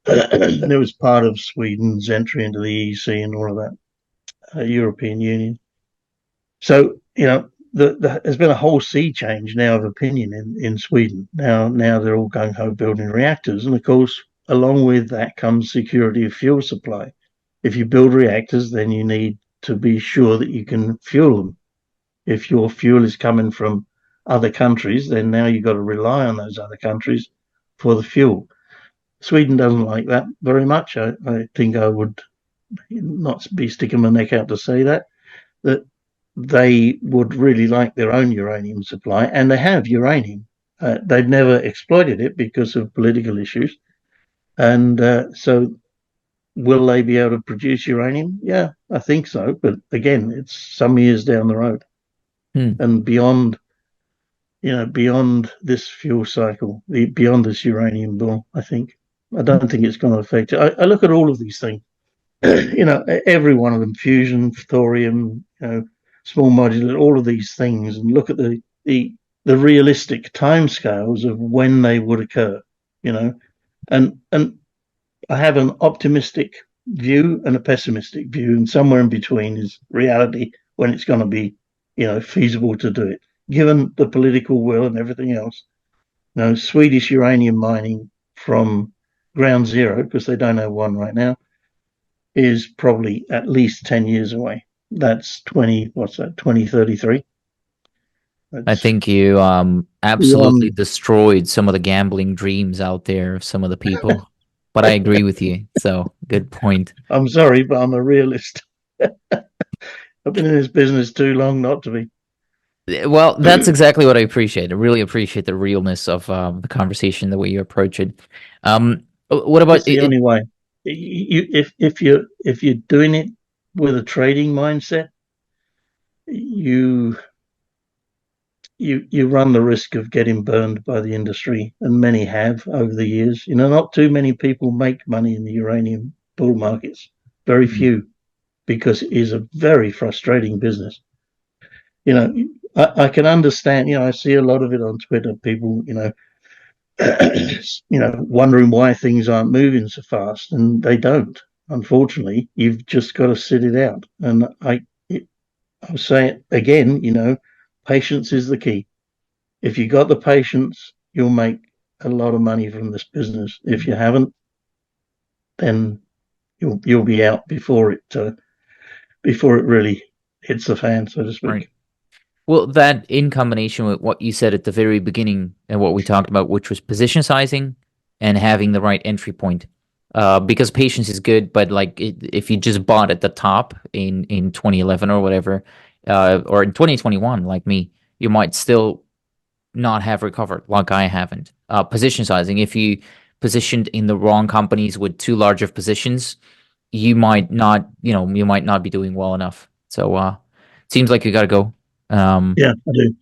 And it was part of Sweden's entry into the EEC and all of that, European Union. So, there's been a whole sea change now of opinion in Sweden. Now they're all gung ho building reactors. And of course, along with that comes security of fuel supply. If you build reactors, then you need to be sure that you can fuel them. If your fuel is coming from other countries, then now you've got to rely on those other countries for the fuel. Sweden doesn't like that very much. I think I would not be sticking my neck out to say that they would really like their own uranium supply, and they have uranium. They've never exploited it because of political issues, and so will they be able to produce uranium? Yeah, I think so, but again, it's some years down the road Hmm. and beyond this fuel cycle, beyond this uranium boom. I don't think it's going to affect it. I look at all of these things. Every one of them, fusion, thorium, small modular, all of these things, and look at the realistic timescales of when they would occur. And I have an optimistic view and a pessimistic view, and somewhere in between is reality when it's going to be, feasible to do it, given the political will and everything else. Swedish uranium mining from ground zero, because they don't have one right now, is probably at least 10 years away. That's 2033. I That's think you absolutely beyond. destroyed some of the gambling dreams out there of some of the people. But I agree with you. So good point. I'm sorry, but I'm a realist. I've been in this business too long not to be. Well, that's exactly what I appreciate. I really appreciate the realness of the conversation, the way you approach it. What about It's the only way. If you're doing it with a trading mindset, you you run the risk of getting burned by the industry, and many have over the years. Not too many people make money in the uranium bull markets. Very Mm. few, because it is a very frustrating business. You know, I can understand. I see a lot of it on Twitter. People, wondering why things aren't moving so fast, and they don't. Unfortunately, you've just got to sit it out. And I'll say it again. Patience is the key. If you got the patience, you'll make a lot of money from this business. If you haven't, then you'll be out before it really hits the fan, so to Right. speak. Well, that in combination with what you said at the very beginning and what we talked about, which was position sizing and having the right entry point. because patience is good, but like if you just bought at the top in 2011 or whatever, or in 2021, like me, you might still not have recovered like I haven't. Position sizing, if you positioned in the wrong companies with too large of positions, you might not, you might not be doing well enough. So, seems like you got to go. Yeah, I do.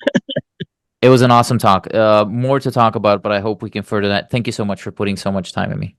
It was an awesome talk. More to talk about, but I hope we can further that. Thank you so much for putting so much time in me.